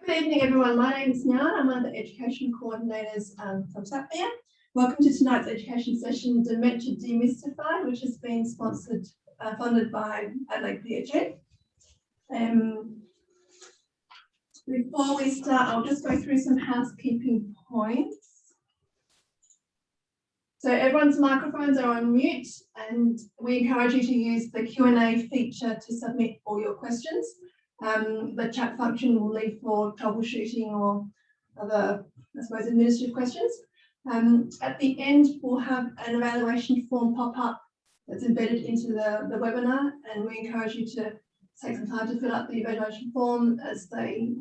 Good evening, everyone. My name is Nyan. I'm one of the education coordinators from SAPMIA. Welcome to tonight's education session, Dementia Demystified, which has been funded by Adelaide PHN. Before we start, I'll just go through some housekeeping points. So everyone's microphones are on mute, and we encourage you to use the Q&A feature to submit all your questions. The chat function will leave for troubleshooting or other, I suppose, administrative questions. At the end, we'll have an evaluation form pop up that's embedded into the webinar, and we encourage you to take some time to fill out the evaluation form, as they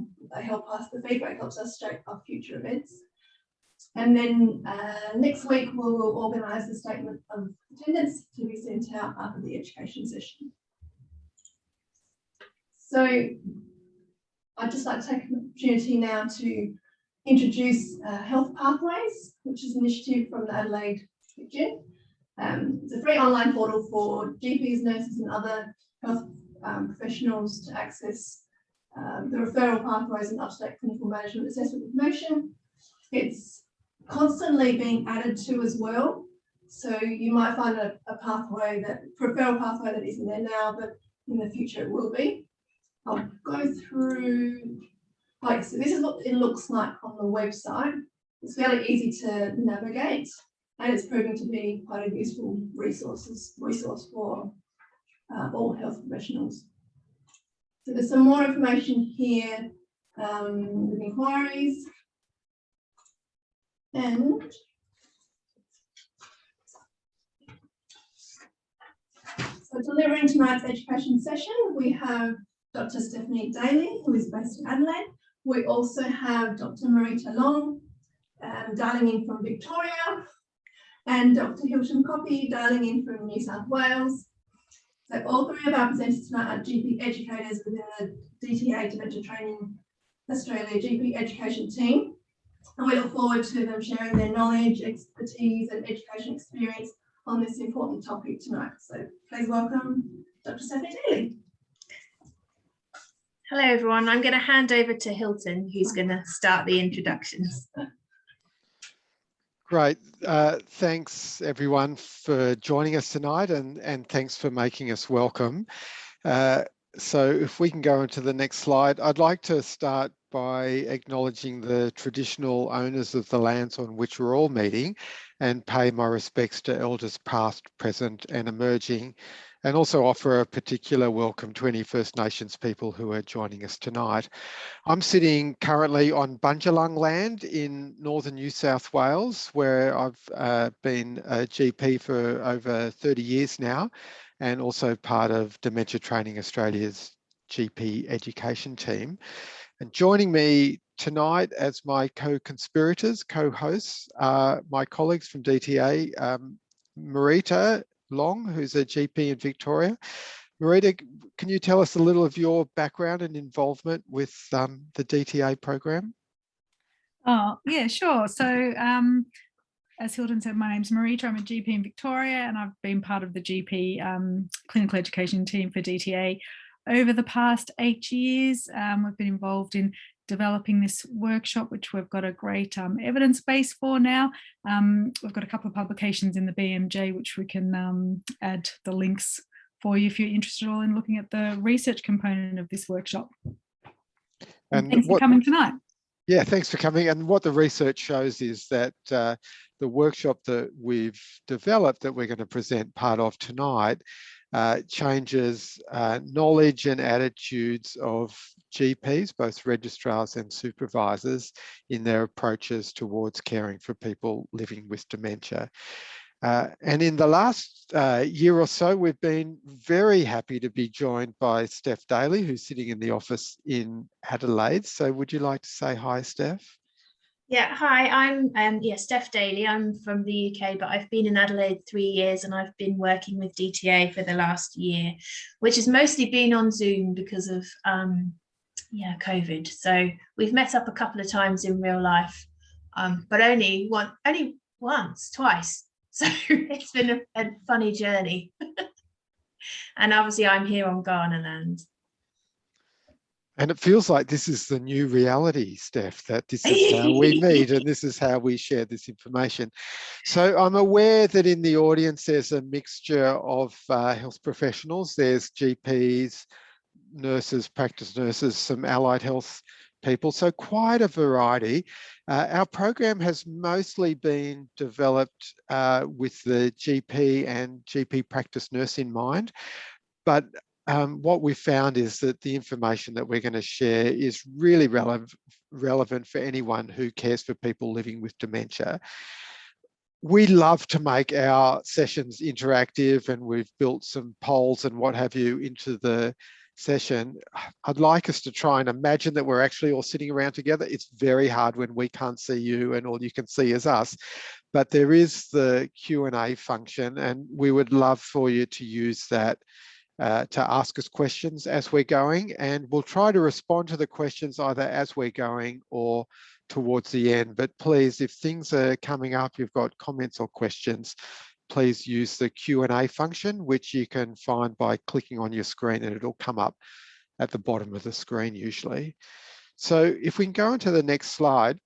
help us, the feedback helps us shape our future events. And then next week, we will organise the statement of attendance to be sent out after the education session. So I'd just like to take an opportunity now to introduce Health Pathways, which is an initiative from the Adelaide PHN. It's a free online portal for GPs, nurses and other health professionals to access the referral pathways and up-to-date clinical management assessment information. It's constantly being added to as well. So you might find a pathway, referral pathway that isn't there now, but in the future it will be. I'll go through, so this is what it looks like on the website. It's fairly easy to navigate, and it's proving to be quite a useful resource for all health professionals. So there's some more information here with inquiries. And so delivering tonight's education session, we have Dr. Stephanie Daly, who is based in Adelaide. We also have Dr. Marita Long, dialing in from Victoria, and Dr. Hilton Coppy, dialing in from New South Wales. So all three of our presenters tonight are GP educators within the DTA Dementia Training Australia GP education team. And we look forward to them sharing their knowledge, expertise and education experience on this important topic tonight. So please welcome Dr. Stephanie Daly. Hello everyone, I'm going to hand over to Hilton, who's going to start the introductions. Great, thanks everyone for joining us tonight, and thanks for making us welcome. So if we can go into the next slide, I'd like to start by acknowledging the traditional owners of the lands on which we're all meeting, and pay my respects to elders past, present and emerging, and also offer a particular welcome to any First Nations people who are joining us tonight. I'm sitting currently on Bundjalung land in northern New South Wales, where I've been a GP for over 30 years now, and also part of Dementia Training Australia's GP education team. And joining me tonight as my co-conspirators, co-hosts, are my colleagues from DTA, Marita Long, who's a GP in Victoria. Marita, can you tell us a little of your background and involvement with the DTA program? Oh, yeah, sure. So as Hilton said, my name's Marita. I'm a GP in Victoria, and I've been part of the GP clinical education team for DTA over the past 8 years. We've been involved in developing this workshop, which we've got a great evidence base for now. We've got a couple of publications in the BMJ, which we can add the links for you if you're interested in looking at the research component of this workshop. And thanks for coming tonight. Yeah, thanks for coming. And what the research shows is that the workshop that we've developed that we're going to present part of tonight changes knowledge and attitudes of GPs, both registrars and supervisors, in their approaches towards caring for people living with dementia. And in the last year or so, we've been very happy to be joined by Steph Daly, who's sitting in the office in Adelaide. So would you like to say hi, Steph? Yeah, hi, I'm Steph Daly. I'm from the UK, but I've been in Adelaide 3 years, and I've been working with DTA for the last year, which has mostly been on Zoom because of COVID. So we've met up a couple of times in real life, but only once, twice. So it's been a funny journey. And obviously I'm here on Ghana land. And it feels like this is the new reality, Steph, that this is how we meet and this is how we share this information. So I'm aware that in the audience, there's a mixture of health professionals. There's GPs, nurses, practice nurses, some allied health people, so quite a variety. Our program has mostly been developed with the GP and GP practice nurse in mind, but what we found is that the information that we're going to share is really relevant for anyone who cares for people living with dementia. We love to make our sessions interactive, and we've built some polls and what have you into the session. I'd like us to try and imagine that we're actually all sitting around together. It's very hard when we can't see you and all you can see is us, but there is the Q&A function, and we would love for you to use that to ask us questions as we're going, and we'll try to respond to the questions either as we're going or towards the end. But please, if things are coming up, you've got comments or questions, please use the Q&A function, which you can find by clicking on your screen, and it'll come up at the bottom of the screen usually. So if we can go into the next slide,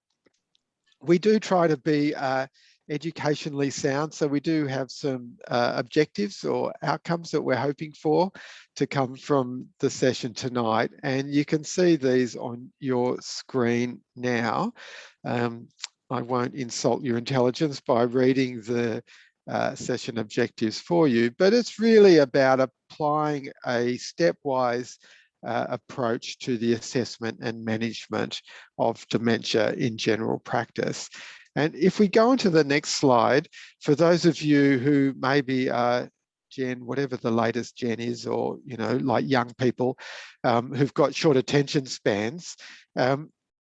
we do try to be educationally sound. So we do have some objectives or outcomes that we're hoping for to come from the session tonight. And you can see these on your screen now. I won't insult your intelligence by reading the session objectives for you, but it's really about applying a stepwise approach to the assessment and management of dementia in general practice. And if we go into the next slide, for those of you who maybe are Gen, whatever the latest Gen is, or, you know, like young people who've got short attention spans,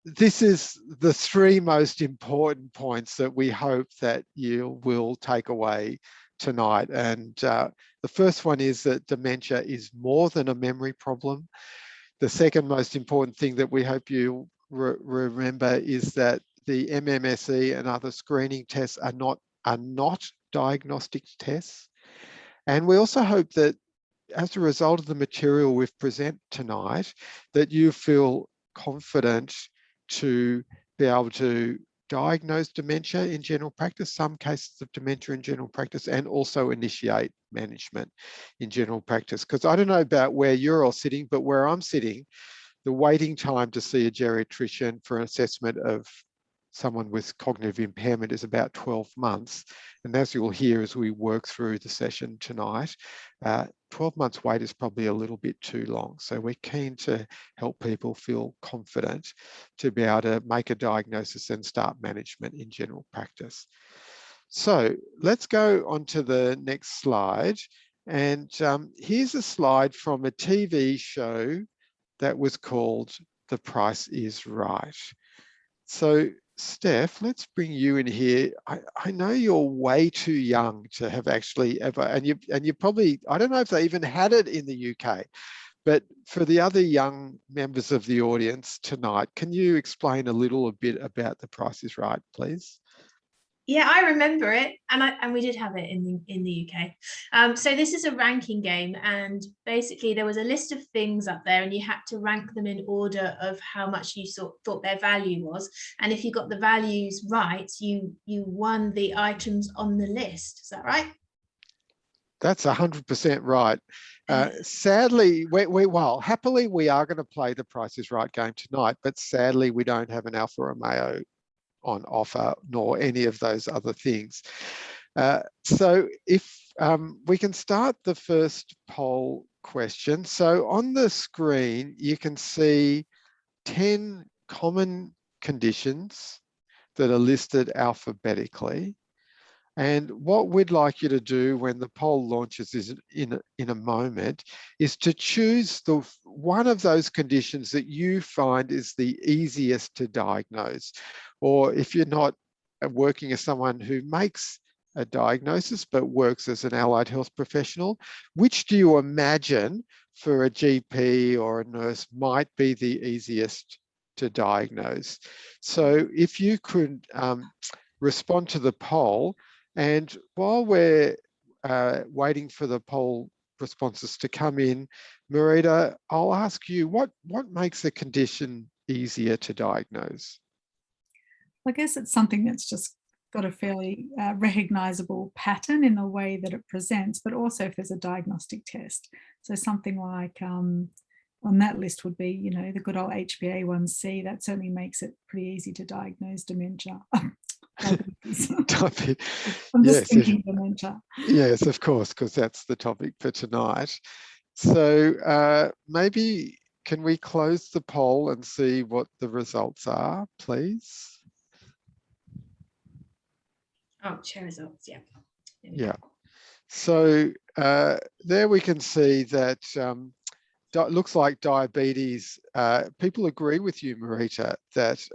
this is the three most important points that we hope that you will take away tonight. And the first one is that dementia is more than a memory problem. The second most important thing that we hope you remember is that the MMSE and other screening tests are not diagnostic tests. And we also hope that as a result of the material we've presented tonight, that you feel confident to be able to diagnose dementia in general practice, some cases of dementia in general practice, and also initiate management in general practice. Because I don't know about where you're all sitting, but where I'm sitting, the waiting time to see a geriatrician for an assessment of someone with cognitive impairment is about 12 months. And as you'll hear as we work through the session tonight, 12 months wait is probably a little bit too long. So we're keen to help people feel confident to be able to make a diagnosis and start management in general practice. So let's go on to the next slide. And here's a slide from a TV show that was called The Price is Right. So Steph, let's bring you in here. I know you're way too young to have actually ever, and you probably, I don't know if they even had it in the UK, but for the other young members of the audience tonight, can you explain a little bit about The Price is Right, please? Yeah, I remember it, and we did have it in the UK. So this is a ranking game, and basically there was a list of things up there, and you had to rank them in order of how much you thought their value was. And if you got the values right, you won the items on the list. Is that right? That's 100% right. Sadly, well, happily we are going to play The Price is Right game tonight, but sadly we don't have an Alfa Romeo on offer, nor any of those other things. So if we can start the first poll question. So on the screen, you can see 10 common conditions that are listed alphabetically. And what we'd like you to do when the poll launches is in a moment is to choose the one of those conditions that you find is the easiest to diagnose. Or if you're not working as someone who makes a diagnosis but works as an allied health professional, which do you imagine for a GP or a nurse might be the easiest to diagnose? So if you could respond to the poll. And while we're waiting for the poll responses to come in. Marita, I'll ask you, what makes a condition easier to diagnose? I guess it's something that's just got a fairly recognizable pattern in the way that it presents, but also if there's a diagnostic test. So something like on that list would be, you know, the good old HbA1c. That certainly makes it pretty easy to diagnose dementia. I'm just thinking dementia. Yes, of course, because that's the topic for tonight. So maybe can we close the poll and see what the results are, please? Oh, share results, yeah. Yeah. So there we can see that it looks like diabetes, people agree with you, Marita, that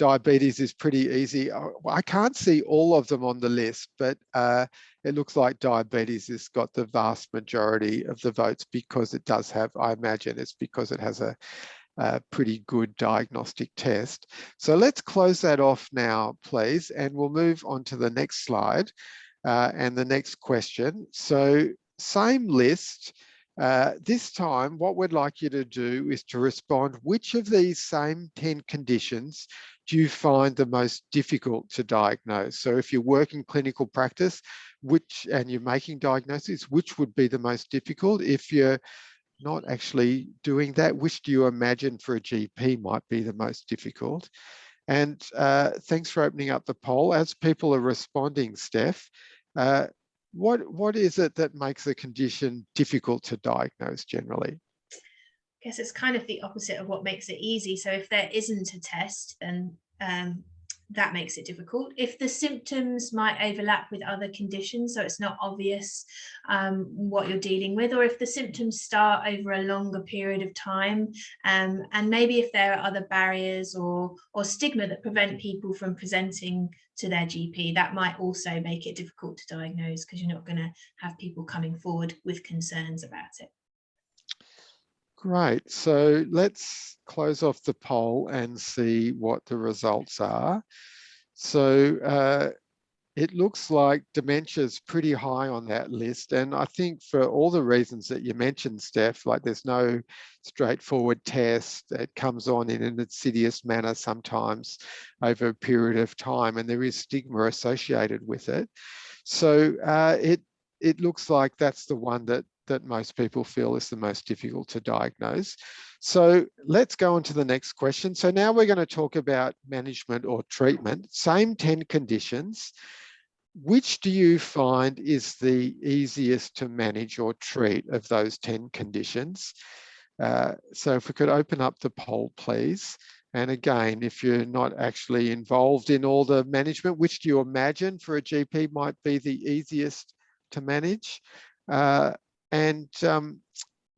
diabetes is pretty easy. I can't see all of them on the list, but it looks like diabetes has got the vast majority of the votes because it does have, I imagine it's because it has a pretty good diagnostic test. So let's close that off now, please, and we'll move on to the next slide and the next question. So same list. This time, what we'd like you to do is to respond, which of these same 10 conditions do you find the most difficult to diagnose? So if you're working clinical practice, and you're making diagnoses, which would be the most difficult? If you're not actually doing that, which do you imagine for a GP might be the most difficult? And thanks for opening up the poll. As people are responding, Steph, what is it that makes a condition difficult to diagnose generally? I guess it's kind of the opposite of what makes it easy. So if there isn't a test, then that makes it difficult. If the symptoms might overlap with other conditions, so it's not obvious what you're dealing with, or if the symptoms start over a longer period of time, and maybe if there are other barriers or stigma that prevent people from presenting to their GP, that might also make it difficult to diagnose because you're not going to have people coming forward with concerns about it. Great. So let's close off the poll and see what the results are. So it looks like dementia is pretty high on that list. And I think for all the reasons that you mentioned, Steph, like there's no straightforward test that comes on in an insidious manner sometimes over a period of time, and there is stigma associated with it. So it looks like that's the one that most people feel is the most difficult to diagnose. So let's go on to the next question. So now we're going to talk about management or treatment. Same 10 conditions. Which do you find is the easiest to manage or treat of those 10 conditions? So if we could open up the poll, please. And again, if you're not actually involved in all the management, which do you imagine for a GP might be the easiest to manage?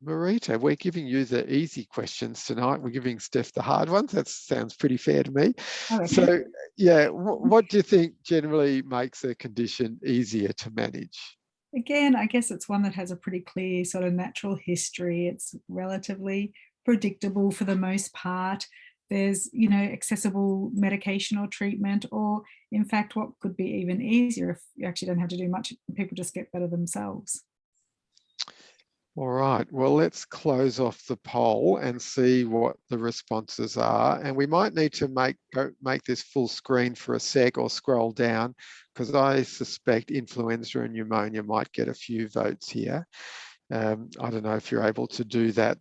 Marita, we're giving you the easy questions tonight. We're giving Steph the hard ones. That sounds pretty fair to me. Okay. So yeah, what do you think generally makes a condition easier to manage? Again, I guess it's one that has a pretty clear sort of natural history. It's relatively predictable for the most part. There's, you know, accessible medication or treatment, or in fact, what could be even easier if you actually don't have to do much, people just get better themselves. All right, well, let's close off the poll and see what the responses are. And we might need to make this full screen for a sec or scroll down, because I suspect influenza and pneumonia might get a few votes here. I don't know if you're able to do that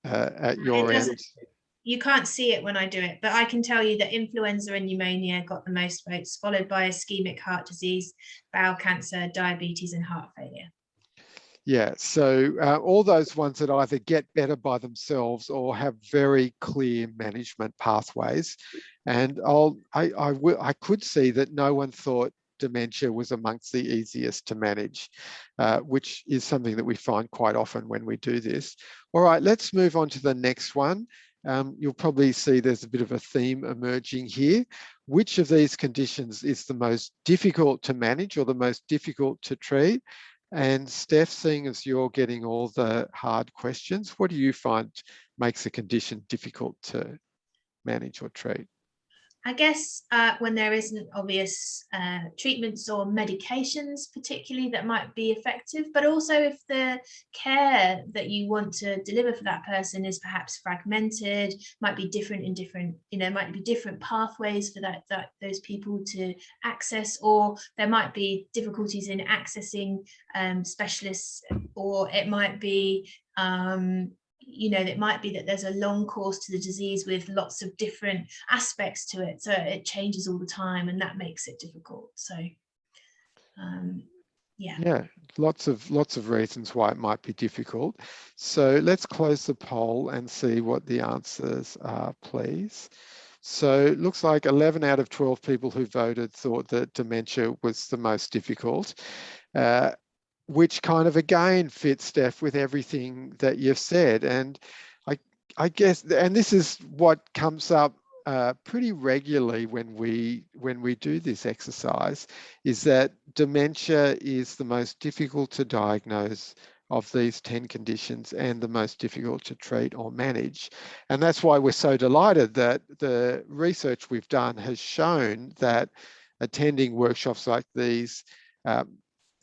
at your end. You can't see it when I do it, but I can tell you that influenza and pneumonia got the most votes, followed by ischemic heart disease, bowel cancer, diabetes, and heart failure. Yeah, so all those ones that either get better by themselves or have very clear management pathways. And I could see that no one thought dementia was amongst the easiest to manage, which is something that we find quite often when we do this. All right, let's move on to the next one. You'll probably see there's a bit of a theme emerging here. Which of these conditions is the most difficult to manage or the most difficult to treat? And Steph, seeing as you're getting all the hard questions, what do you find makes a condition difficult to manage or treat? I guess when there isn't obvious treatments or medications particularly that might be effective, but also if the care that you want to deliver for that person is perhaps fragmented, might be different in different, might be different pathways for those people to access, or there might be difficulties in accessing specialists, or it might be it might be that there's a long course to the disease with lots of different aspects to it, so it changes all the time, and that makes it difficult. So yeah, lots of reasons why it might be difficult. So let's close the poll and see what the answers are, please. So it looks like 11 out of 12 people who voted thought that dementia was the most difficult, which kind of again fits, Steph, with everything that you've said. And I guess, and this is what comes up pretty regularly when we do this exercise, is that dementia is the most difficult to diagnose of these 10 conditions and the most difficult to treat or manage. And that's why we're so delighted that the research we've done has shown that attending workshops like these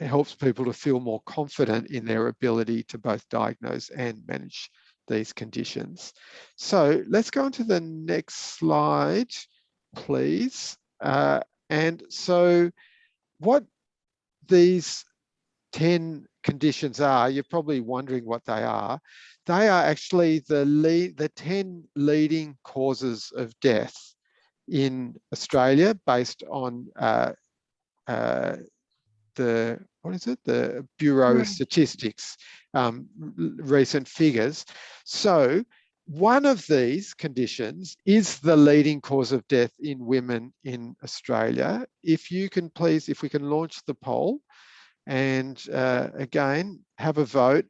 helps people to feel more confident in their ability to both diagnose and manage these conditions. So let's go on to the next slide, please. And so what these 10 conditions are, you're probably wondering what they are. They are actually the 10 leading causes of death in Australia based on the Bureau of Statistics recent figures. So one of these conditions is the leading cause of death in women in Australia. If we can launch the poll and again have a vote,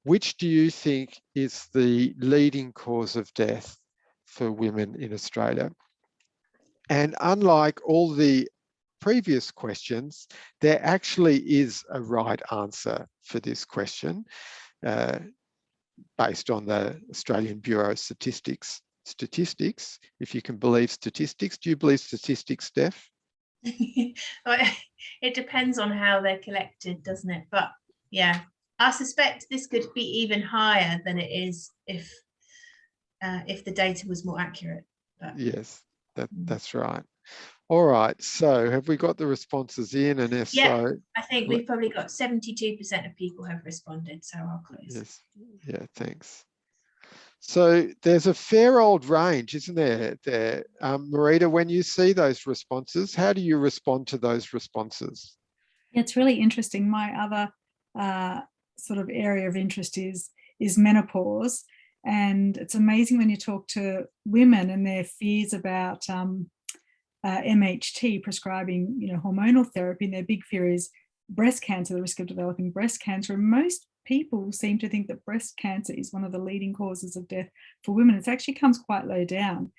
which do you think is the leading cause of death for women in Australia? And unlike all the previous questions, there actually is a right answer for this question based on the Australian Bureau of Statistics, if you can believe statistics. Do you believe statistics, Steph? It depends on how they're collected, doesn't it? But yeah, I suspect this could be even higher than it is if the data was more accurate. But, yes, that's right. All right, so have we got the responses in? And if so, I think we've probably got 72% of people have responded, so I'll close. Yes, yeah, thanks. So there's a fair old range, isn't there? Marita, when you see those responses, how do you respond to those responses? It's really interesting. My other sort of area of interest is menopause, and it's amazing when you talk to women and their fears about MHT, prescribing hormonal therapy, and their big fear is breast cancer, the risk of developing breast cancer. And most people seem to think that breast cancer is one of the leading causes of death for women. It actually comes quite low down.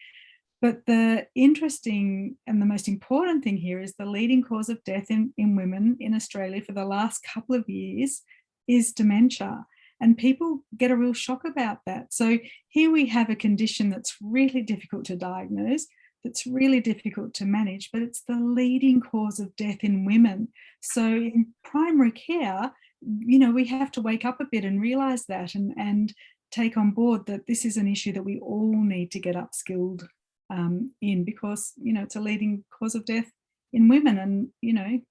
But the interesting and the most important thing here is the leading cause of death in women in Australia for the last couple of years is dementia. And people get a real shock about that. So here we have a condition that's really difficult to diagnose, that's really difficult to manage, but it's the leading cause of death in women. So in primary care, we have to wake up a bit and realise that and take on board that this is an issue that we all need to get upskilled in, because, it's a leading cause of death in women. And, I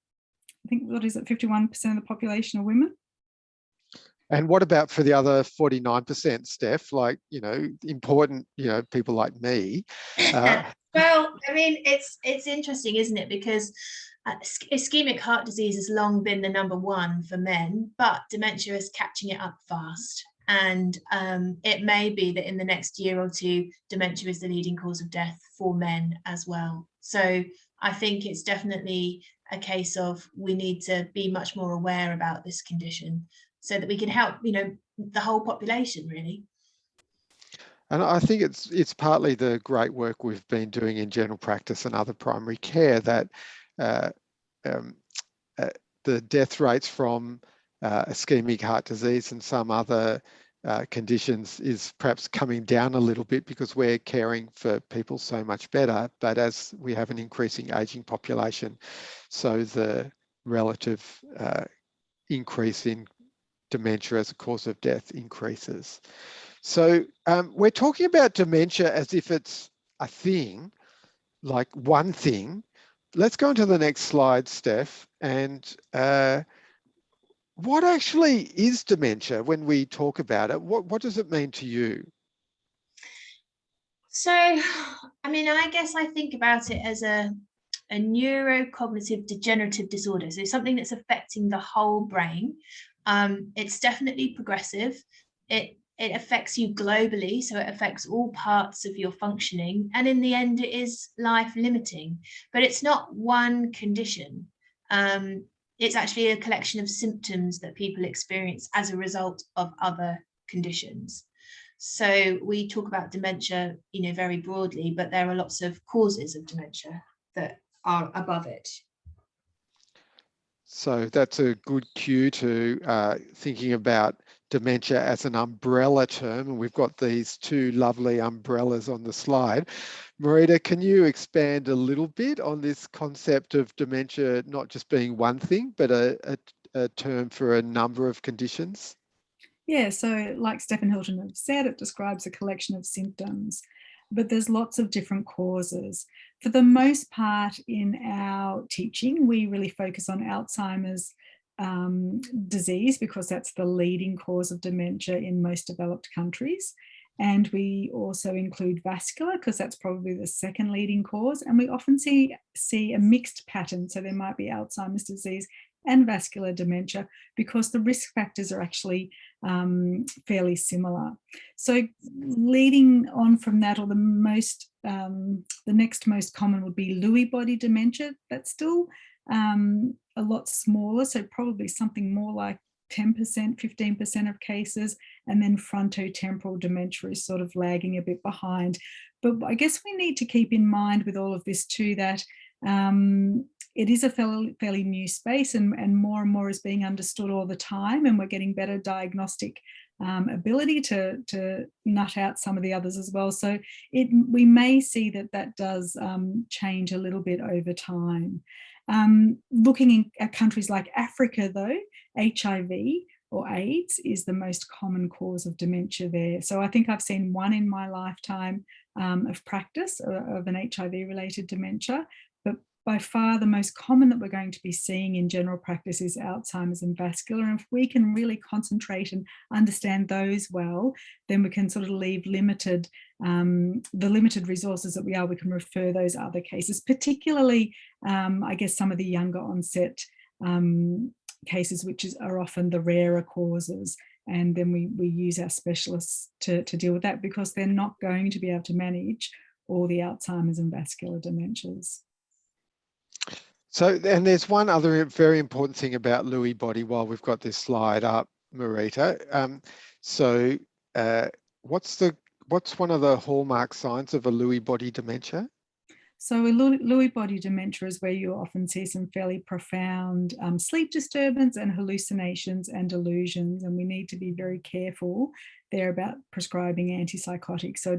think, 51% of the population are women? And what about for the other 49%, Steph? Like, important, people like me. Well, I mean, it's interesting, isn't it? Because ischemic heart disease has long been the number one for men, but dementia is catching it up fast. And it may be that in the next year or two, dementia is the leading cause of death for men as well. So I think it's definitely a case of we need to be much more aware about this condition so that we can help, the whole population, really. And I think it's partly the great work we've been doing in general practice and other primary care that the death rates from ischemic heart disease and some other conditions is perhaps coming down a little bit because we're caring for people so much better. But as we have an increasing aging population, so the relative increase in dementia as a cause of death increases. So we're talking about dementia as if it's a thing, like one thing. Let's go on to the next slide, Steph. And what actually is dementia when we talk about it? What does it mean to you? So, I mean, I guess I think about it as a neurocognitive degenerative disorder. So something that's affecting the whole brain. It's definitely progressive. It affects you globally, so it affects all parts of your functioning. And in the end, it is life limiting, but it's not one condition. It's actually a collection of symptoms that people experience as a result of other conditions. So we talk about dementia, very broadly, but there are lots of causes of dementia that are above it. So that's a good cue to thinking about dementia as an umbrella term. And we've got these two lovely umbrellas on the slide. Marita, can you expand a little bit on this concept of dementia not just being one thing, but a term for a number of conditions? Yeah, so like Steph and Hilton have said, it describes a collection of symptoms, but there's lots of different causes. For the most part in our teaching, we really focus on Alzheimer's disease because that's the leading cause of dementia in most developed countries. And we also include vascular because that's probably the second leading cause. And we often see a mixed pattern. So there might be Alzheimer's disease and vascular dementia because the risk factors are actually fairly similar. So leading on from that, or the next most common would be Lewy body dementia. That's still a lot smaller, so probably something more like 10%, 15% of cases, and then frontotemporal dementia is sort of lagging a bit behind. But I guess we need to keep in mind with all of this too that it is a fairly new space and more is being understood all the time, and we're getting better diagnostic ability to nut out some of the others as well. So we may see that does change a little bit over time. Looking at countries like Africa though, HIV or AIDS is the most common cause of dementia there. So I think I've seen one in my lifetime of practice of an HIV related dementia, but by far the most common that we're going to be seeing in general practice is Alzheimer's and vascular. And if we can really concentrate and understand those well, then we can sort of leave the limited resources that we can refer those other cases, particularly I guess some of the younger onset cases, which are often the rarer causes. And then we use our specialists to deal with that because they're not going to be able to manage all the Alzheimer's and vascular dementias. So, and there's one other very important thing about Lewy body while we've got this slide up, Marita. What's one of the hallmark signs of a Lewy body dementia? So a Lewy body dementia is where you often see some fairly profound sleep disturbance and hallucinations and delusions, and we need to be very careful there about prescribing antipsychotics. So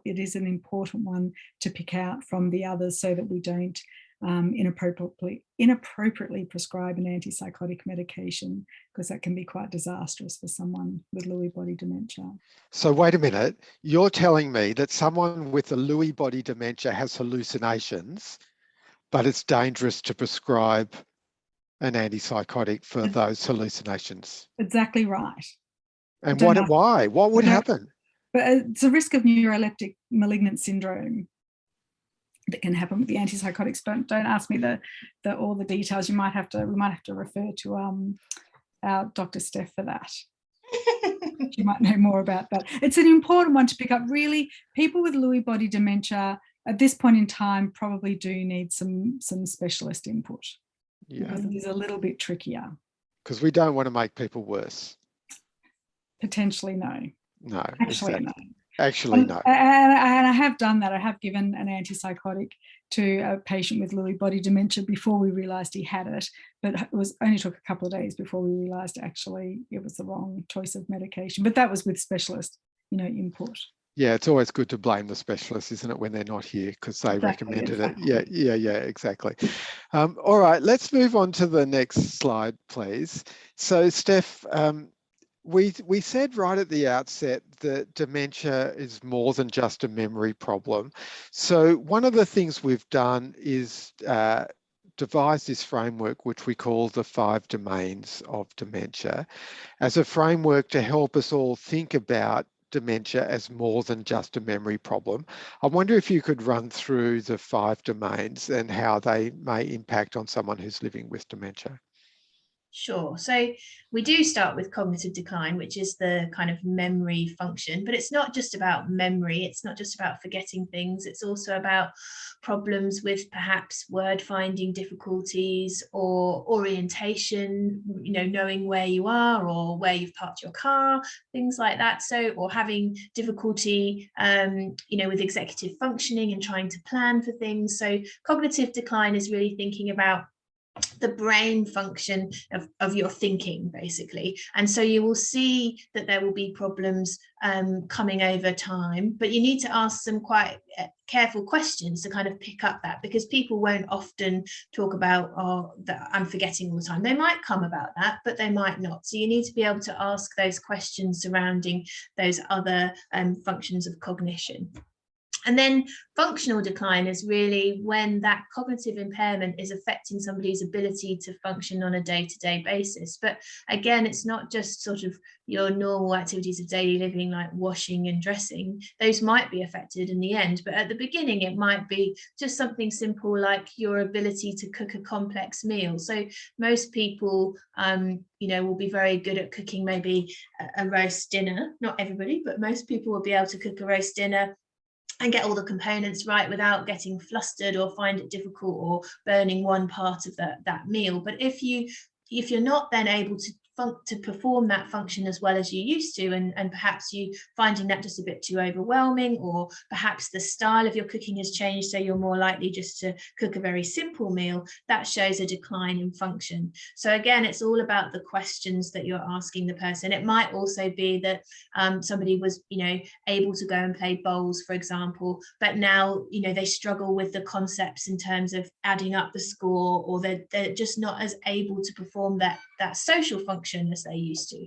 it is an important one to pick out from the others so that we don't inappropriately prescribe an antipsychotic medication, because that can be quite disastrous for someone with Lewy body dementia. So wait a minute, you're telling me that someone with a Lewy body dementia has hallucinations, but it's dangerous to prescribe an antipsychotic for those hallucinations? Exactly right. And why? What would happen? But it's a risk of neuroleptic malignant syndrome that can happen with the antipsychotics. Don't ask me all the details. We might have to refer to our Dr. Steph for that. She might know more about that. It's an important one to pick up. Really, people with Lewy body dementia at this point in time probably do need some specialist input. Yeah. Because it is a little bit trickier. Because we don't want to make people worse. Potentially, no. No, actually, exactly. no. Actually, no. And I have done that. I have given an antipsychotic to a patient with Lewy body dementia before we realised he had it, but it only took a couple of days before we realised actually it was the wrong choice of medication. But that was with specialist, input. Yeah, it's always good to blame the specialist, isn't it, when they're not here because they recommended it. Yeah, exactly. All right, let's move on to the next slide, please. So, Steph, we said right at the outset that dementia is more than just a memory problem. So one of the things we've done is devise this framework, which we call the 5 domains of dementia, as a framework to help us all think about dementia as more than just a memory problem. I wonder if you could run through the 5 domains and how they may impact on someone who's living with dementia. Sure. So we do start with cognitive decline, which is the kind of memory function, but it's not just about memory. It's not just about forgetting things. It's also about problems with perhaps word finding difficulties or orientation, knowing where you are or where you've parked your car, things like that. So, or having difficulty, with executive functioning and trying to plan for things. So cognitive decline is really thinking about the brain function of your thinking, basically. And so you will see that there will be problems coming over time, but you need to ask some quite careful questions to kind of pick up that, because people won't often talk about, that I'm forgetting all the time. They might come about that, but they might not. So you need to be able to ask those questions surrounding those other functions of cognition. And then functional decline is really when that cognitive impairment is affecting somebody's ability to function on a day-to-day basis. But again, it's not just sort of your normal activities of daily living like washing and dressing. Those might be affected in the end, but at the beginning it might be just something simple like your ability to cook a complex meal. So most people will be very good at cooking maybe a roast dinner. Not everybody, but most people will be able to cook a roast dinner and get all the components right without getting flustered or find it difficult or burning one part of that meal. But if you're not then able to perform that function as well as you used to, and perhaps you finding that just a bit too overwhelming, or perhaps the style of your cooking has changed so you're more likely just to cook a very simple meal, that shows a decline in function. So again, it's all about the questions that you're asking the person. It might also be that somebody was able to go and play bowls, for example, but now they struggle with the concepts in terms of adding up the score, or they're just not as able to perform that social function as they used to.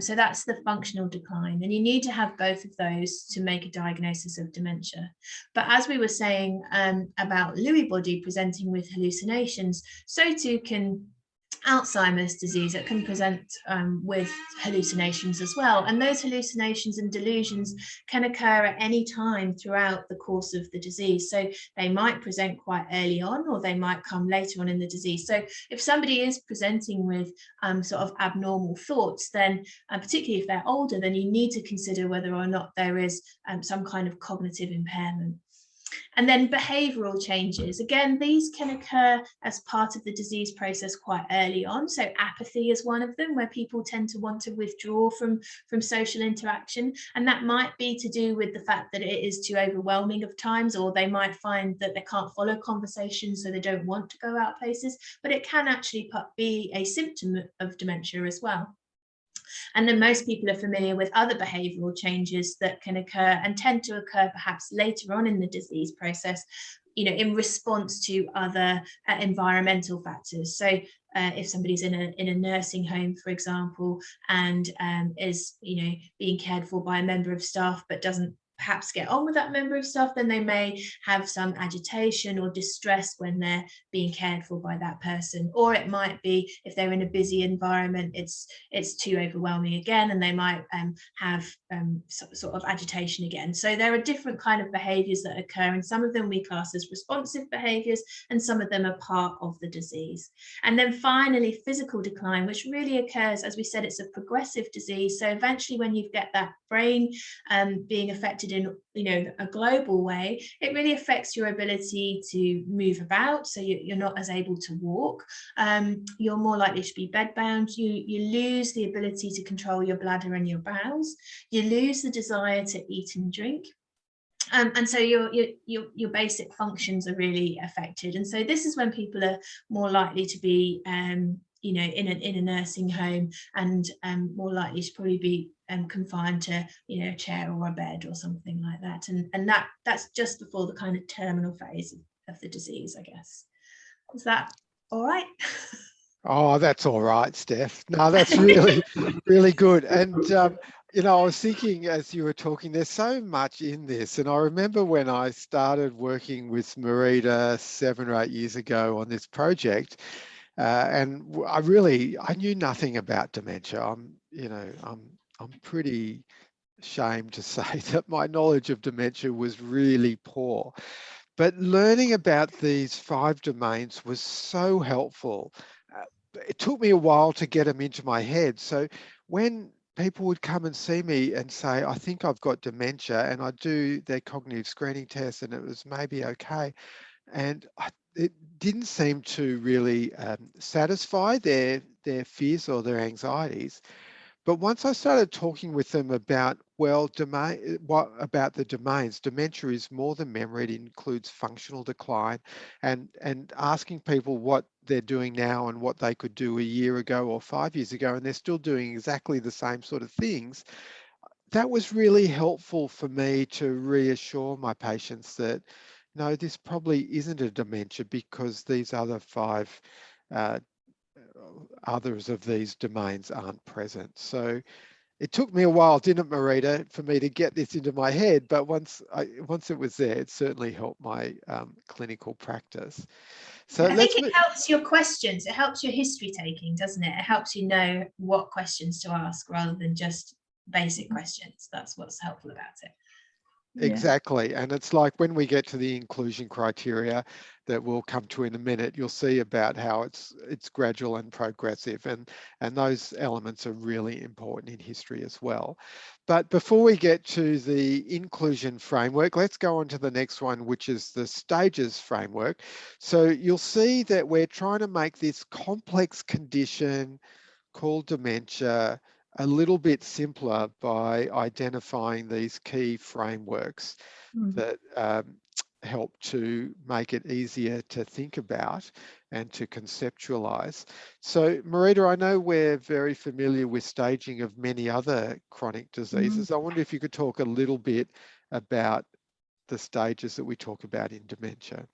So that's the functional decline, and you need to have both of those to make a diagnosis of dementia. But as we were saying about Lewy body presenting with hallucinations, so too can Alzheimer's disease. It can present with hallucinations as well, and those hallucinations and delusions can occur at any time throughout the course of the disease. So they might present quite early on, or they might come later on in the disease. So if somebody is presenting with sort of abnormal thoughts, then particularly if they're older, then you need to consider whether or not there is some kind of cognitive impairment. And then behavioural changes. Again, these can occur as part of the disease process quite early on. So apathy is one of them, where people tend to want to withdraw from social interaction. And that might be to do with the fact that it is too overwhelming of times, or they might find that they can't follow conversations, so they don't want to go out places. But it can actually be a symptom of dementia as well. And then most people are familiar with other behavioural changes that can occur and tend to occur perhaps later on in the disease process, in response to other environmental factors. So if somebody's in a nursing home, for example, and is being cared for by a member of staff but doesn't perhaps get on with that member of staff, then they may have some agitation or distress when they're being cared for by that person. Or it might be, if they're in a busy environment, it's too overwhelming again, and they might have sort of agitation again. So there are different kind of behaviours that occur, and some of them we class as responsive behaviours, and some of them are part of the disease. And then finally, physical decline, which really occurs, as we said, it's a progressive disease. So eventually when you get that brain being affected affected in, you know, a global way, it really affects your ability to move about. So you're not as able to walk. You're more likely to be bedbound. You lose the ability to control your bladder and your bowels. You lose the desire to eat and drink. And so your basic functions are really affected. And so this is when people are more likely to be, you know, in a nursing home, and more likely to probably be confined to, you know, a chair or a bed or something like that. And that's just before the kind of terminal phase of the disease, I guess. Is that all right? Oh, that's all right, Steph. No, that's really, really good. And, you know, I was thinking as you were talking, there's so much in this. And I remember when I started working with Marita 7 or 8 years ago on this project, and I knew nothing about dementia. I'm pretty ashamed to say that my knowledge of dementia was really poor. But learning about these 5 domains was so helpful. It took me a while to get them into my head. So when people would come and see me and say, I think I've got dementia, and I do their cognitive screening test and it was maybe okay. And it didn't seem to really satisfy their fears or their anxieties. But once I started talking with them about, well, about the domains, dementia is more than memory. It includes functional decline, and asking people what they're doing now and what they could do a year ago or 5 years ago, and they're still doing exactly the same sort of things. That was really helpful for me to reassure my patients that, no, this probably isn't a dementia because these other 5 others of these domains aren't present. So it took me a while, didn't it, Marita, for me to get this into my head, but once it was there, it certainly helped my clinical practice. So I think it helps your questions. It helps your history taking, doesn't it? It helps you know what questions to ask rather than just basic questions. That's what's helpful about it. Exactly. And it's like when we get to the inclusion criteria that we'll come to in a minute, you'll see about how it's gradual and progressive, and those elements are really important in history as well. But before we get to the inclusion framework, let's go on to the next one, which is the stages framework. So you'll see that we're trying to make this complex condition called dementia a little bit simpler by identifying these key frameworks that help to make it easier to think about and to conceptualize. So Marita, I know we're very familiar with staging of many other chronic diseases. I wonder if you could talk a little bit about the stages that we talk about in dementia.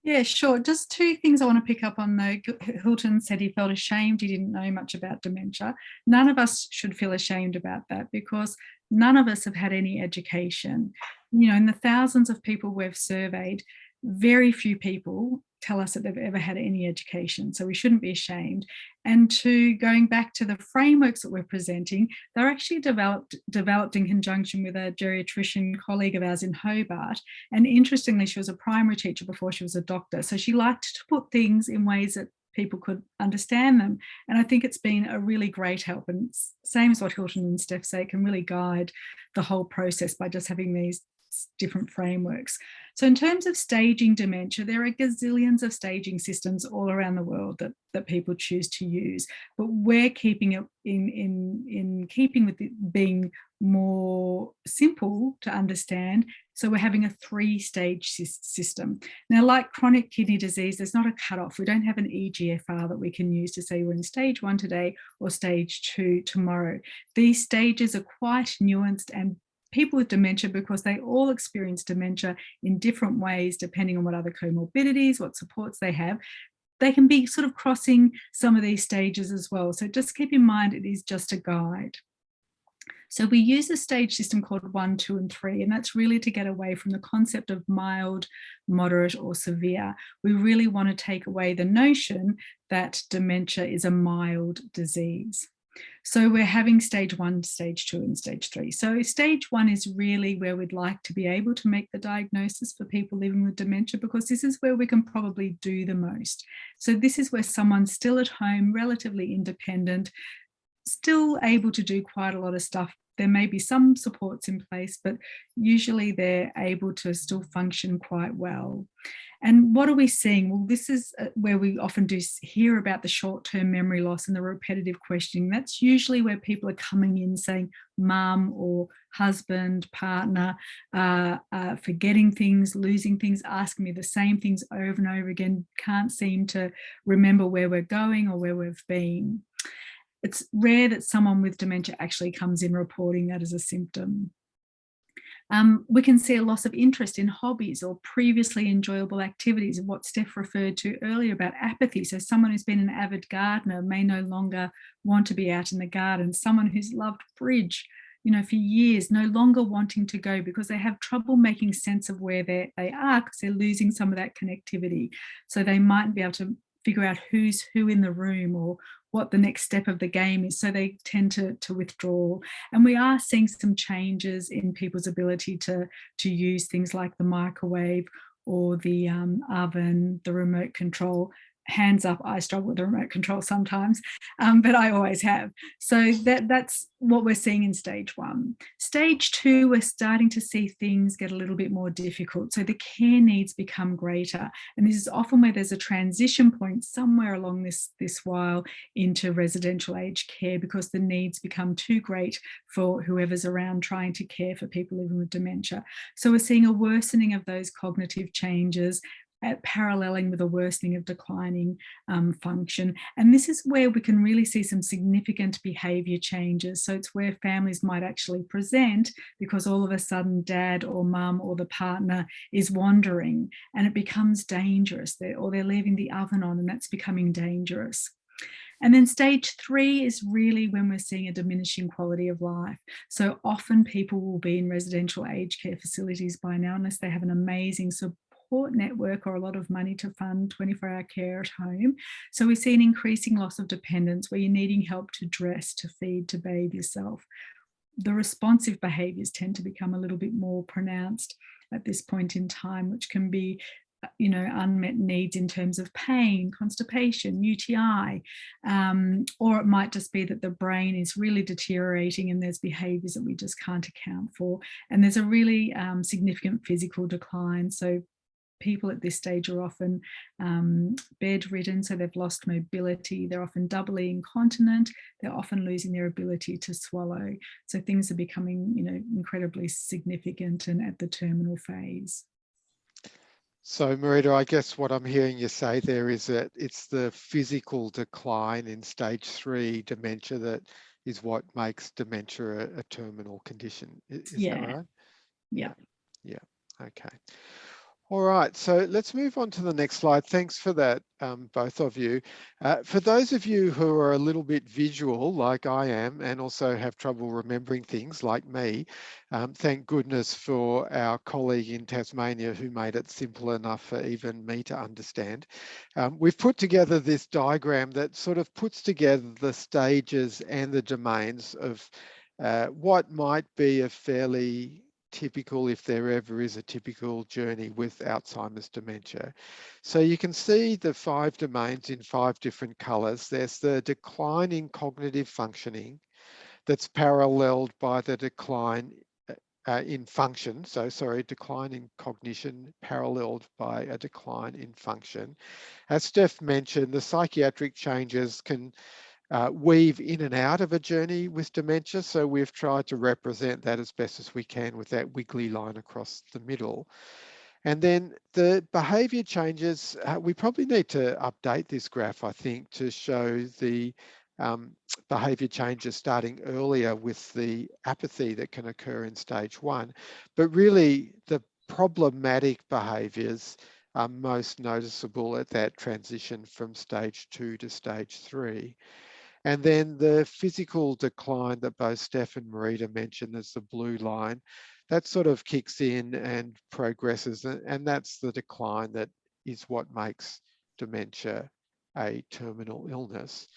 Yeah, sure. Just 2 things I want to pick up on though. Hilton said he felt ashamed he didn't know much about dementia. None of us should feel ashamed about that because none of us have had any education. You know, in the thousands of people we've surveyed, very few people tell us that they've ever had any education. So we shouldn't be ashamed. And going back to the frameworks that we're presenting, they're actually developed in conjunction with a geriatrician colleague of ours in Hobart. And interestingly, she was a primary teacher before she was a doctor. So she liked to put things in ways that people could understand them. And I think it's been a really great help. And same as what Hilton and Steph say, it can really guide the whole process by just having these different frameworks. So in terms of staging dementia, there are gazillions of staging systems all around the world that people choose to use, but we're keeping it in keeping with it being more simple to understand. So we're having a 3-stage system. Now, like chronic kidney disease, there's not a cutoff. We don't have an EGFR that we can use to say we're in stage 1 today or stage 2 tomorrow. These stages are quite nuanced and people with dementia, because they all experience dementia in different ways, depending on what other comorbidities, what supports they have, they can be sort of crossing some of these stages as well. So just keep in mind, it is just a guide. So we use a stage system called 1, 2, and 3, and that's really to get away from the concept of mild, moderate, or severe. We really want to take away the notion that dementia is a mild disease. So we're having stage 1, stage 2, and stage 3. So stage 1 is really where we'd like to be able to make the diagnosis for people living with dementia, because this is where we can probably do the most. So this is where someone's still at home, relatively independent, still able to do quite a lot of stuff there may be some supports in place, but usually they're able to still function quite well. And what are we seeing? Well, this is where we often do hear about the short-term memory loss and the repetitive questioning. That's usually where people are coming in saying, mum or husband, partner, forgetting things, losing things, asking me the same things over and over again, can't seem to remember where we're going or where we've been. It's rare that someone with dementia actually comes in reporting that as a symptom. We can see a loss of interest in hobbies or previously enjoyable activities, what Steph referred to earlier about apathy. So someone who's been an avid gardener may no longer want to be out in the garden. Someone who's loved bridge, for years, no longer wanting to go because they have trouble making sense of where they are because they're losing some of that connectivity. So they mightn't be able to figure out who's who in the room or what the next step of the game is, so they tend to withdraw. And we are seeing some changes in people's ability to use things like the microwave or the oven, the remote control. Hands up, I struggle with the remote control sometimes, but I always have. So that's what we're seeing in stage 1. Stage 2, we're starting to see things get a little bit more difficult. So the care needs become greater. And this is often where there's a transition point somewhere along this while into residential aged care, because the needs become too great for whoever's around trying to care for people living with dementia. So we're seeing a worsening of those cognitive changes, paralleling with a worsening of declining function. And this is where we can really see some significant behaviour changes. So it's where families might actually present because all of a sudden dad or mum or the partner is wandering and it becomes dangerous, or they're leaving the oven on and that's becoming dangerous. And then stage 3 is really when we're seeing a diminishing quality of life. So often people will be in residential aged care facilities by now unless they have an amazing support network or a lot of money to fund 24-hour care at home. So we see an increasing loss of dependence where you're needing help to dress, to feed, to bathe yourself. The responsive behaviours tend to become a little bit more pronounced at this point in time, which can be unmet needs in terms of pain, constipation, UTI, or it might just be that the brain is really deteriorating and there's behaviours that we just can't account for. And there's a really significant physical decline. So people at this stage are often bedridden, so they've lost mobility, they're often doubly incontinent, they're often losing their ability to swallow. So things are becoming, incredibly significant and at the terminal phase. So Marita, I guess what I'm hearing you say there is that it's the physical decline in stage 3 dementia that is what makes dementia a terminal condition. Is that right? Yeah. Yeah. Okay. All right, so let's move on to the next slide. Thanks for that, both of you. For those of you who are a little bit visual, like I am, and also have trouble remembering things like me, thank goodness for our colleague in Tasmania who made it simple enough for even me to understand. We've put together this diagram that sort of puts together the stages and the domains of what might be a fairly typical, if there ever is a typical journey with Alzheimer's dementia. So you can see the 5 domains in 5 different colours. There's the decline in cognitive functioning that's paralleled by the decline in function. So sorry, decline in cognition paralleled by a decline in function. As Steph mentioned, the psychiatric changes can weave in and out of a journey with dementia. So we've tried to represent that as best as we can with that wiggly line across the middle. And then the behaviour changes, we probably need to update this graph, I think, to show the behaviour changes starting earlier with the apathy that can occur in stage 1. But really the problematic behaviours are most noticeable at that transition from stage 2 to stage 3. And then the physical decline that both Steph and Marita mentioned as the blue line, that sort of kicks in and progresses. And that's the decline that is what makes dementia a terminal illness.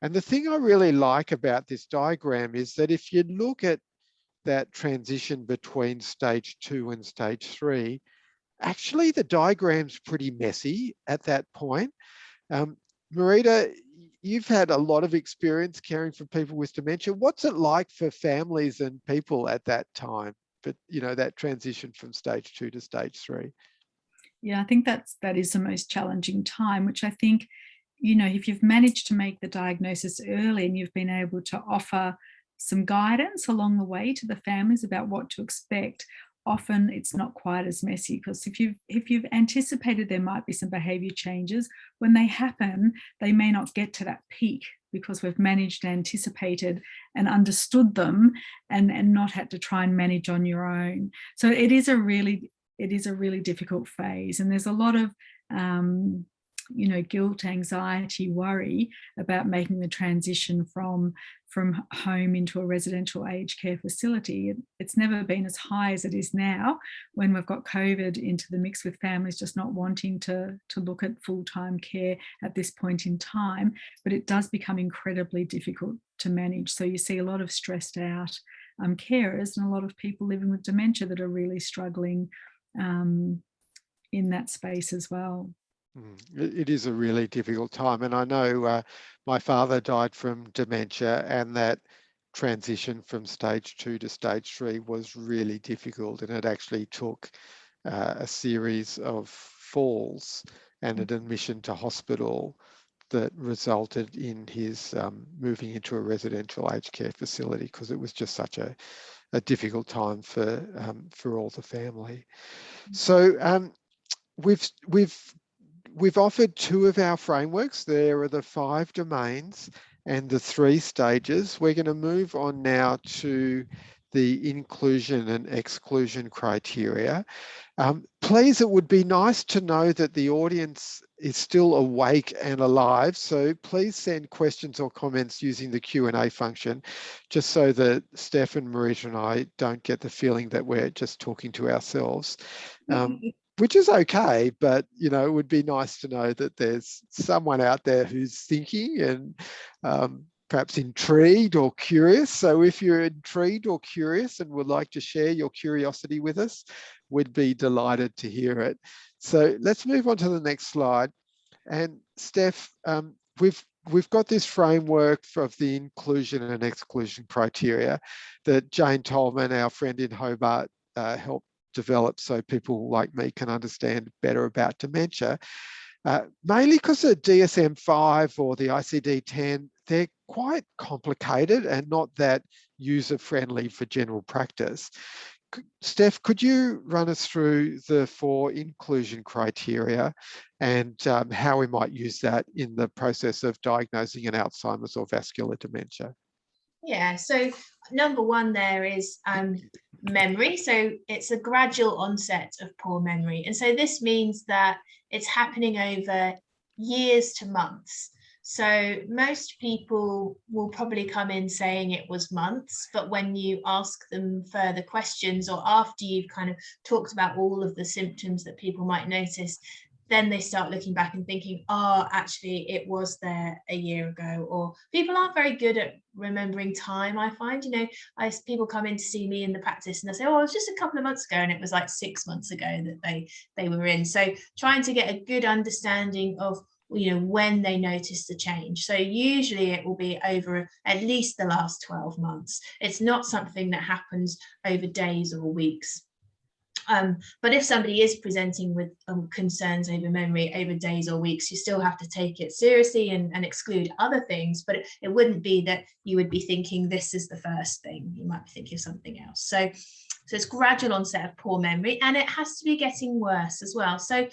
And the thing I really like about this diagram is that if you look at that transition between stage 2 and stage 3, actually the diagram's pretty messy at that point. Marita, you've had a lot of experience caring for people with dementia. What's it like for families and people at that time, but that transition from stage 2 to stage 3? Yeah, I think that is the most challenging time, which I think, if you've managed to make the diagnosis early and you've been able to offer some guidance along the way to the families about what to expect, often it's not quite as messy, because if you've anticipated there might be some behavior changes, when they happen, they may not get to that peak because we've managed and anticipated and understood them and not had to try and manage on your own. So it is a really difficult phase, and there's a lot of guilt, anxiety, worry about making the transition from home into a residential aged care facility. It's never been as high as it is now when we've got COVID into the mix, with families just not wanting to look at full-time care at this point in time, but it does become incredibly difficult to manage. So you see a lot of stressed out carers and a lot of people living with dementia that are really struggling in that space as well. It is a really difficult time, and I know my father died from dementia, and that transition from stage 2 to stage 3 was really difficult, and it actually took a series of falls and an admission to hospital that resulted in his moving into a residential aged care facility, because it was just such a difficult time for all the family. So we've offered 2 of our frameworks. There are the 5 domains and the 3 stages. We're going to move on now to the inclusion and exclusion criteria. Please, it would be nice to know that the audience is still awake and alive, so please send questions or comments using the Q&A function, just so that Steph and Marita and I don't get the feeling that we're just talking to ourselves. Which is okay, but it would be nice to know that there's someone out there who's thinking and perhaps intrigued or curious. So if you're intrigued or curious and would like to share your curiosity with us, we'd be delighted to hear it. So let's move on to the next slide. And Steph, we've got this framework of the inclusion and exclusion criteria that Jane Tolman, our friend in Hobart, helped develop so people like me can understand better about dementia, mainly because the DSM-5 or the ICD-10, they're quite complicated and not that user-friendly for general practice. Steph, could you run us through the 4 inclusion criteria and how we might use that in the process of diagnosing an Alzheimer's or vascular dementia? Yeah, so number 1 there is memory. So it's a gradual onset of poor memory. And so this means that it's happening over years to months. So most people will probably come in saying it was months, but when you ask them further questions, or after you've kind of talked about all of the symptoms that people might notice, then they start looking back and thinking, oh, actually, it was there a year ago. Or people aren't very good at remembering time, I find. People come in to see me in the practice and they say, oh, it was just a couple of months ago, and it was like 6 months ago that they were in. So trying to get a good understanding of when they notice the change. So usually it will be over at least the last 12 months. It's not something that happens over days or weeks. But if somebody is presenting with concerns over memory over days or weeks, you still have to take it seriously and exclude other things. But it wouldn't be that you would be thinking this is the first thing. You might be thinking of something else. So it's gradual onset of poor memory, and it has to be getting worse as well. So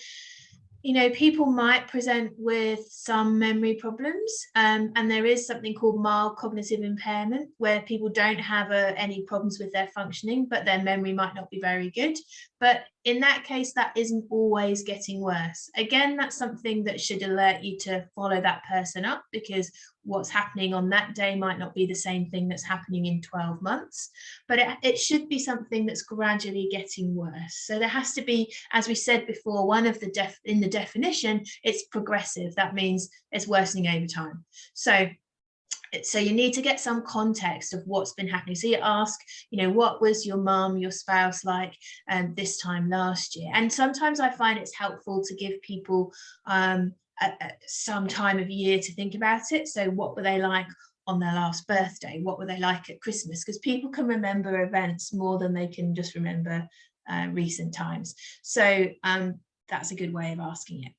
people might present with some memory problems, and there is something called mild cognitive impairment, where people don't have any problems with their functioning, but their memory might not be very good. But in that case, that isn't always getting worse. Again, that's something that should alert you to follow that person up, because what's happening on that day might not be the same thing that's happening in 12 months. But it should be something that's gradually getting worse. So there has to be, as we said before, one of in the definition, it's progressive. That means it's worsening over time. So you need to get some context of what's been happening. So you ask, what was your mum, your spouse like this time last year? And sometimes I find it's helpful to give people some time of year to think about it. So what were they like on their last birthday? What were they like at Christmas? Because people can remember events more than they can just remember recent times. So that's a good way of asking it.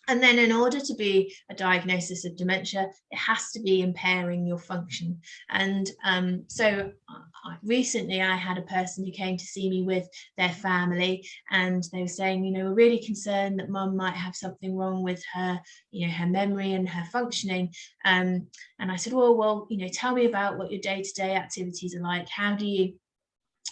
And then in order to be a diagnosis of dementia, it has to be impairing your function. And so recently I had a person who came to see me with their family, and they were saying, you know, we're really concerned that mum might have something wrong with her, you know, her memory and her functioning. And I said, well, you know, tell me about what your day-to-day activities are like. How do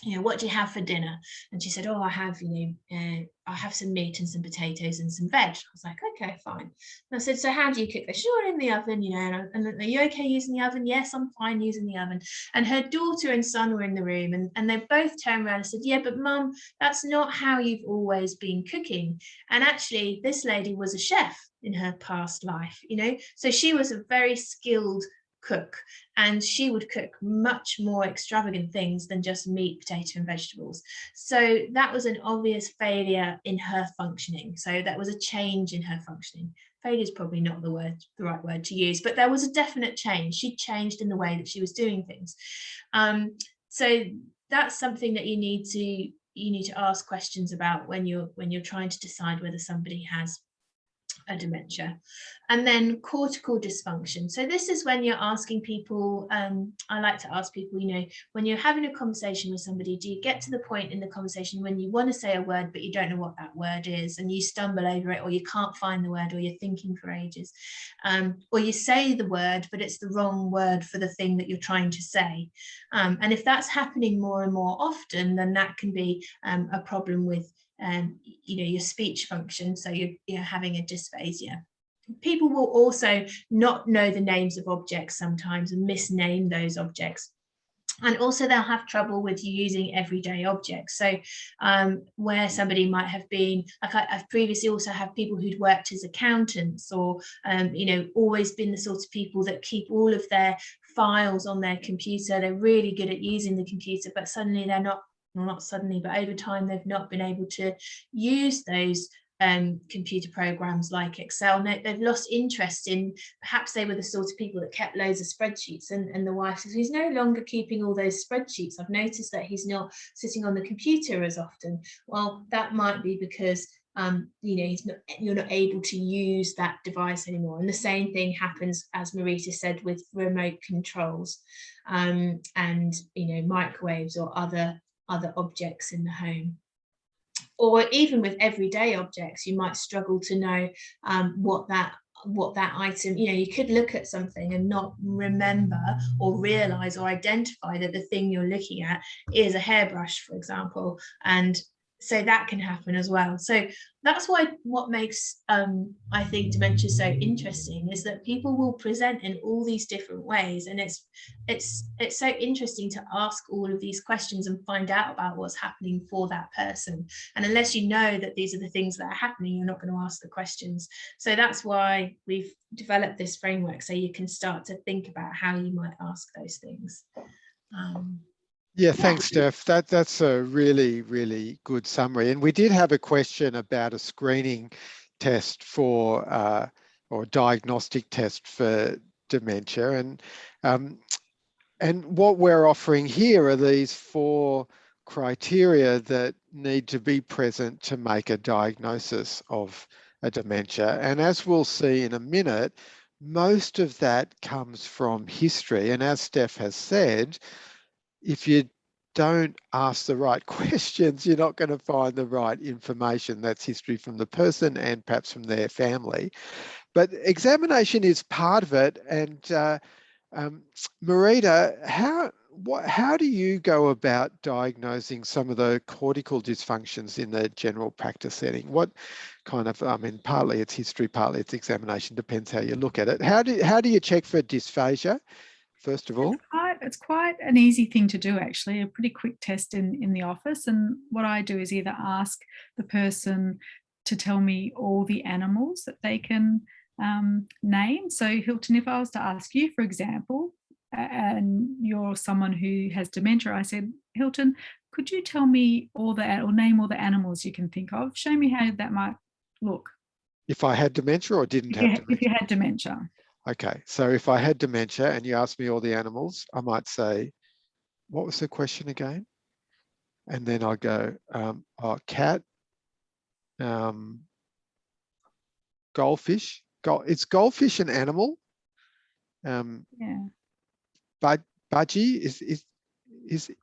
you know, what do you have for dinner? And she said, oh, I have, you know, I have some meat and some potatoes and some veg. I was like, okay, fine. And I said, so how do you cook this? Sure, in the oven, you know, and are you okay using the oven? Yes, I'm fine using the oven. And her daughter and son were in the room, and they both turned around and said, yeah, but mum, that's not how you've always been cooking. And actually, this lady was a chef in her past life, you know, so she was a very skilled cook, and she would cook much more extravagant things than just meat, potato and vegetables. So that was an obvious failure in her functioning. So that was a change in her functioning. Failure is probably not the right word to use, but there was a definite change. She changed in the way that she was doing things. So that's something that you need to ask questions about when you're trying to decide whether somebody has a dementia. And then cortical dysfunction. So this is when you're asking people, I like to ask people, you know, when you're having a conversation with somebody, do you get to the point in the conversation when you want to say a word, but you don't know what that word is, and you stumble over it, or you can't find the word, or you're thinking for ages, or you say the word, but it's the wrong word for the thing that you're trying to say. And if that's happening more and more often, then that can be a problem with you know, your speech function. So you're having a dysphagia. People will also not know the names of objects sometimes and misname those objects. And also they'll have trouble with using everyday objects. So where somebody might have been, like I've previously also had people who'd worked as accountants, or, you know, always been the sort of people that keep all of their files on their computer. They're really good at using the computer, but suddenly they're not, well, not suddenly, but over time, they've not been able to use those computer programs like Excel. They've lost interest in, perhaps they were the sort of people that kept loads of spreadsheets, and the wife says, he's no longer keeping all those spreadsheets. I've noticed that he's not sitting on the computer as often. Well, that might be because you know, you're not able to use that device anymore. And the same thing happens, as Marita said, with remote controls and, you know, microwaves or other objects in the home. Or even with everyday objects, you might struggle to know what that item, you know, you could look at something and not remember or realize or identify that the thing you're looking at is a hairbrush, for example. And so that can happen as well. So that's why what makes I think dementia so interesting is that people will present in all these different ways, and it's so interesting to ask all of these questions and find out about what's happening for that person. And unless you know that these are the things that are happening, you're not going to ask the questions. So that's why we've developed this framework, so you can start to think about how you might ask those things. Yeah, thanks, Steph. That's a really, really good summary. And we did have a question about a screening test for, or diagnostic test for dementia. And what we're offering here are these 4 criteria that need to be present to make a diagnosis of a dementia. And as we'll see in a minute, most of that comes from history. And as Steph has said, if you don't ask the right questions, you're not going to find the right information. That's history from the person and perhaps from their family. But examination is part of it. And Marita, how do you go about diagnosing some of the cortical dysfunctions in the general practice setting? What kind of, I mean, partly it's history, partly it's examination, depends how you look at it. How do you check for dysphagia, first of all? It's quite an easy thing to do, actually, a pretty quick test in the office. And what I do is either ask the person to tell me all the animals that they can name. So Hilton, if I was to ask you, for example, and you're someone who has dementia, I said, Hilton, could you tell me or name all the animals you can think of? Show me how that might look. If I had dementia or didn't have dementia? If you had dementia. Okay, so if I had dementia and you asked me all the animals, I might say, what was the question again? And then I'll go, cat, goldfish. Is goldfish an animal? Yeah. Budgie, is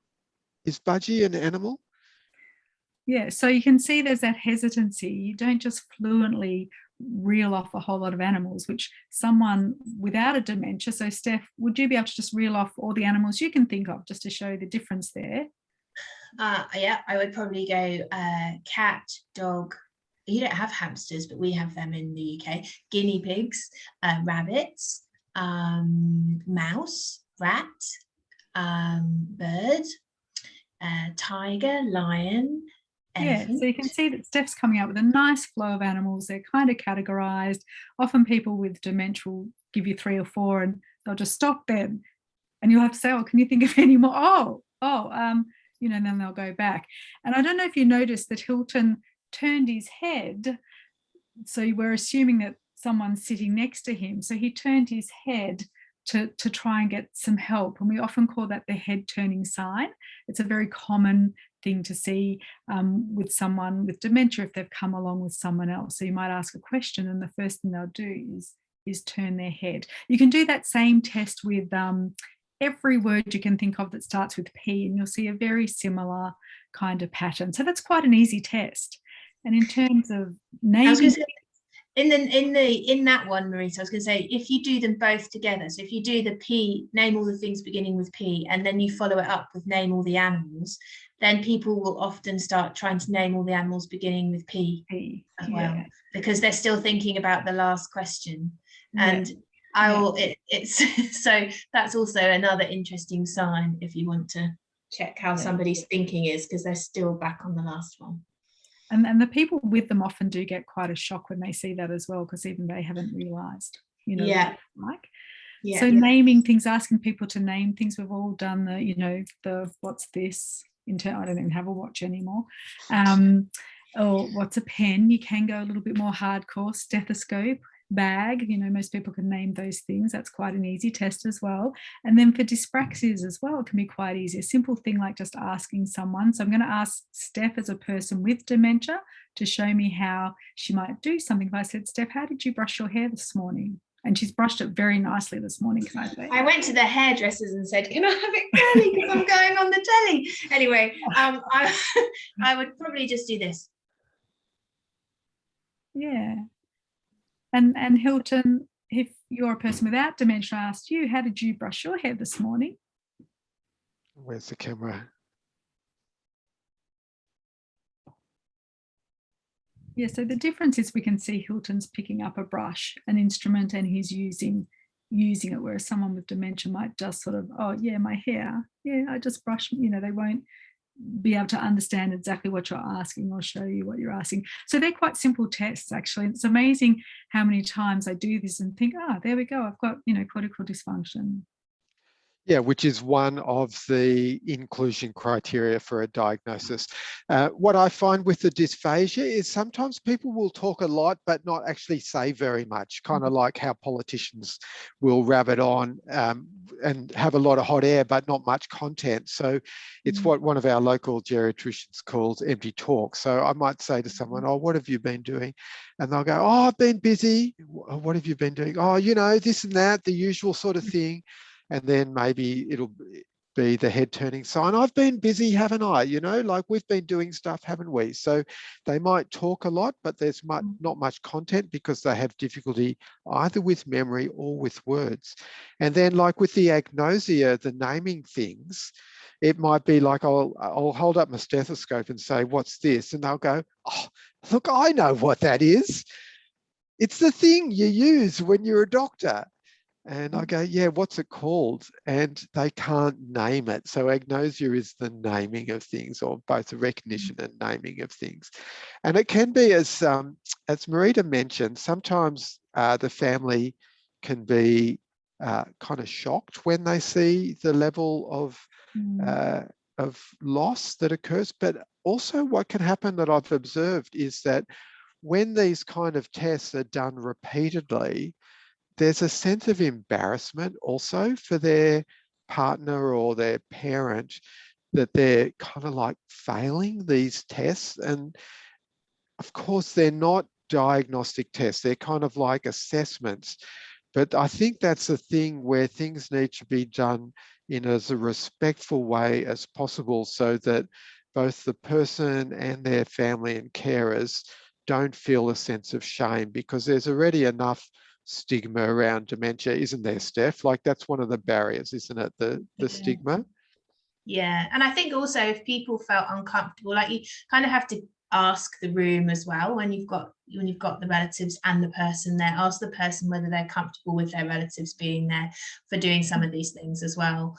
budgie an animal? Yeah, so you can see there's that hesitancy. You don't just fluently reel off a whole lot of animals, which someone without a dementia, so Steph, would you be able to just reel off all the animals you can think of just to show the difference there? Yeah, I would probably go cat, dog. You don't have hamsters, but we have them in the UK. Guinea pigs, rabbits, mouse, rat, bird, tiger, lion. Yeah, so you can see that Steph's coming up with a nice flow of animals. They're kind of categorized. Often people with dementia will give you 3 or 4 and they'll just stop them. And you'll have to say, oh, can you think of any more? You know, and then they'll go back. And I don't know if you noticed that Hilton turned his head. So we're assuming that someone's sitting next to him. So he turned his head to try and get some help. And we often call that the head turning sign. It's a very common thing to see with someone with dementia if they've come along with someone else. So you might ask a question and the first thing they'll do is turn their head. You can do that same test with every word you can think of that starts with P, and you'll see a very similar kind of pattern. So that's quite an easy test. And in terms of naming, in that one, Marita, I was going to say, if you do them both together, so if you do the P, name all the things beginning with P, and then you follow it up with name all the animals, then people will often start trying to name all the animals beginning with P as well, because they're still thinking about the last question. And it's so that's also another interesting sign if you want to check how somebody's thinking is, because they're still back on the last one. And the people with them often do get quite a shock when they see that as well, because even they haven't realized, you know, so naming things, asking people to name things. We've all done the, you know, the what's this? I don't even have a watch anymore. Or what's a pen? You can go a little bit more hardcore. Stethoscope, bag, you know, most people can name those things. That's quite an easy test as well. And then for dyspraxias as well, it can be quite easy. A simple thing like just asking someone. So I'm going to ask Steph as a person with dementia to show me how she might do something. If I said, Steph, how did you brush your hair this morning? And she's brushed it very nicely this morning, can I say? I went to the hairdressers and said, can I have it curly because I'm going on the telly? Anyway, I would probably just do this. Yeah. And Hilton, if you're a person without dementia, I asked you, how did you brush your hair this morning? Where's the camera? Yeah, so the difference is we can see Hilton's picking up a brush, an instrument, and he's using it, whereas someone with dementia might just sort of, oh yeah, my hair, yeah, I just brush, you know, they won't be able to understand exactly what you're asking or show you what you're asking. So they're quite simple tests, actually. It's amazing how many times I do this and think, there we go, I've got, you know, cortical dysfunction. Yeah, which is one of the inclusion criteria for a diagnosis. What I find with the dysphagia is sometimes people will talk a lot but not actually say very much, kind of like how politicians will rabbit on and have a lot of hot air but not much content. So it's what one of our local geriatricians calls empty talk. So I might say to someone, oh, what have you been doing? And they'll go, oh, I've been busy. What have you been doing? Oh, you know, this and that, the usual sort of thing. And then maybe it'll be the head turning sign. I've been busy, haven't I? You know, like we've been doing stuff, haven't we? So they might talk a lot, but there's not much content because they have difficulty either with memory or with words. And then like with the agnosia, the naming things, it might be like I'll hold up my stethoscope and say, what's this? And they'll go, oh, look, I know what that is. It's the thing you use when you're a doctor. And I go, yeah, what's it called? And they can't name it. So agnosia is the naming of things, or both the recognition and naming of things. And it can be, as Marita mentioned, sometimes the family can be kind of shocked when they see the level of loss that occurs. But also what can happen that I've observed is that when these kind of tests are done repeatedly, there's a sense of embarrassment also for their partner or their parent that they're kind of like failing these tests. And of course, they're not diagnostic tests, they're kind of like assessments. But I think that's the thing where things need to be done in as a respectful way as possible, so that both the person and their family and carers don't feel a sense of shame, because there's already enough stigma around dementia, isn't there, Steph? Like, that's one of the barriers, isn't it? The stigma. Yeah, and I think also if people felt uncomfortable, like, you kind of have to ask the room as well when you've got the relatives and the person there. Ask the person whether they're comfortable with their relatives being there for doing some of these things as well.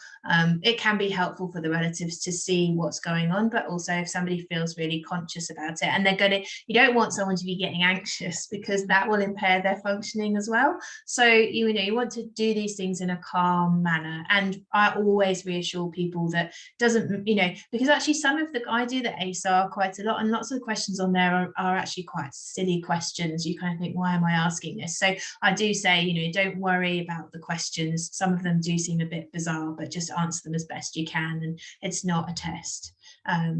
It can be helpful for the relatives to see what's going on, but also if somebody feels really conscious about it, and you don't want someone to be getting anxious, because that will impair their functioning as well. So you want to do these things in a calm manner. And I always reassure people that doesn't, because actually I do the ASAR quite a lot, and lots of the questions on there are actually quite silly questions. You kind of think, why am I asking this? So I do say, don't worry about the questions. Some of them do seem a bit bizarre, but just answer them as best you can, and it's not a test.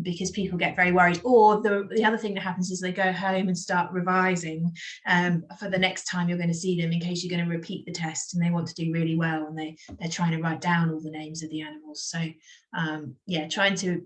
Because people get very worried. Or the other thing that happens is they go home and start revising for the next time you're going to see them, in case you're going to repeat the test, and they want to do really well, and they're trying to write down all the names of the animals. So yeah, trying to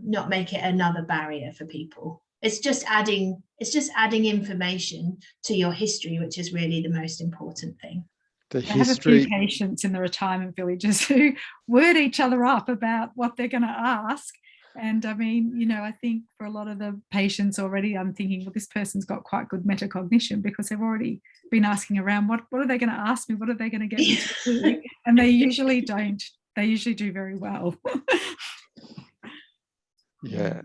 not make it another barrier for people. It's just adding information to your history, which is really the most important thing. The I have a few patients in the retirement villages who word each other up about what they're going to ask. And I mean, I think for a lot of the patients already, I'm thinking, well, this person's got quite good metacognition, because they've already been asking around, what are they going to ask me? What are they going to get me to do? And they usually don't. They usually do very well. Yeah.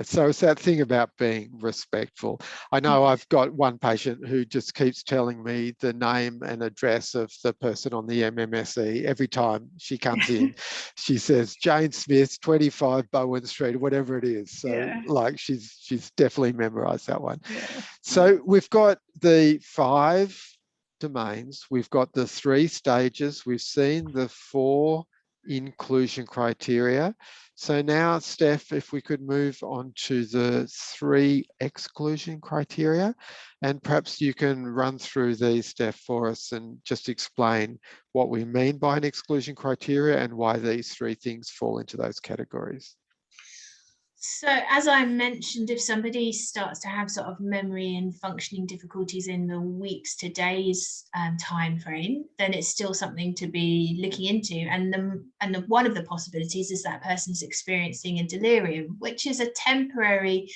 So it's that thing about being respectful. I know I've got one patient who just keeps telling me the name and address of the person on the MMSE every time she comes in. She says Jane Smith, 25 Bowen Street, whatever it is. So like she's definitely memorized that one. Yeah. So we've got the 5 domains, we've got the 3 stages, we've seen the 4 inclusion criteria. So now, Steph, if we could move on to the 3 exclusion criteria, and perhaps you can run through these, Steph, for us and just explain what we mean by an exclusion criteria and why these 3 things fall into those categories. So as I mentioned, if somebody starts to have sort of memory and functioning difficulties in the weeks to days time frame, then it's still something to be looking into. And one of the possibilities is that person's experiencing a delirium, which is a temporary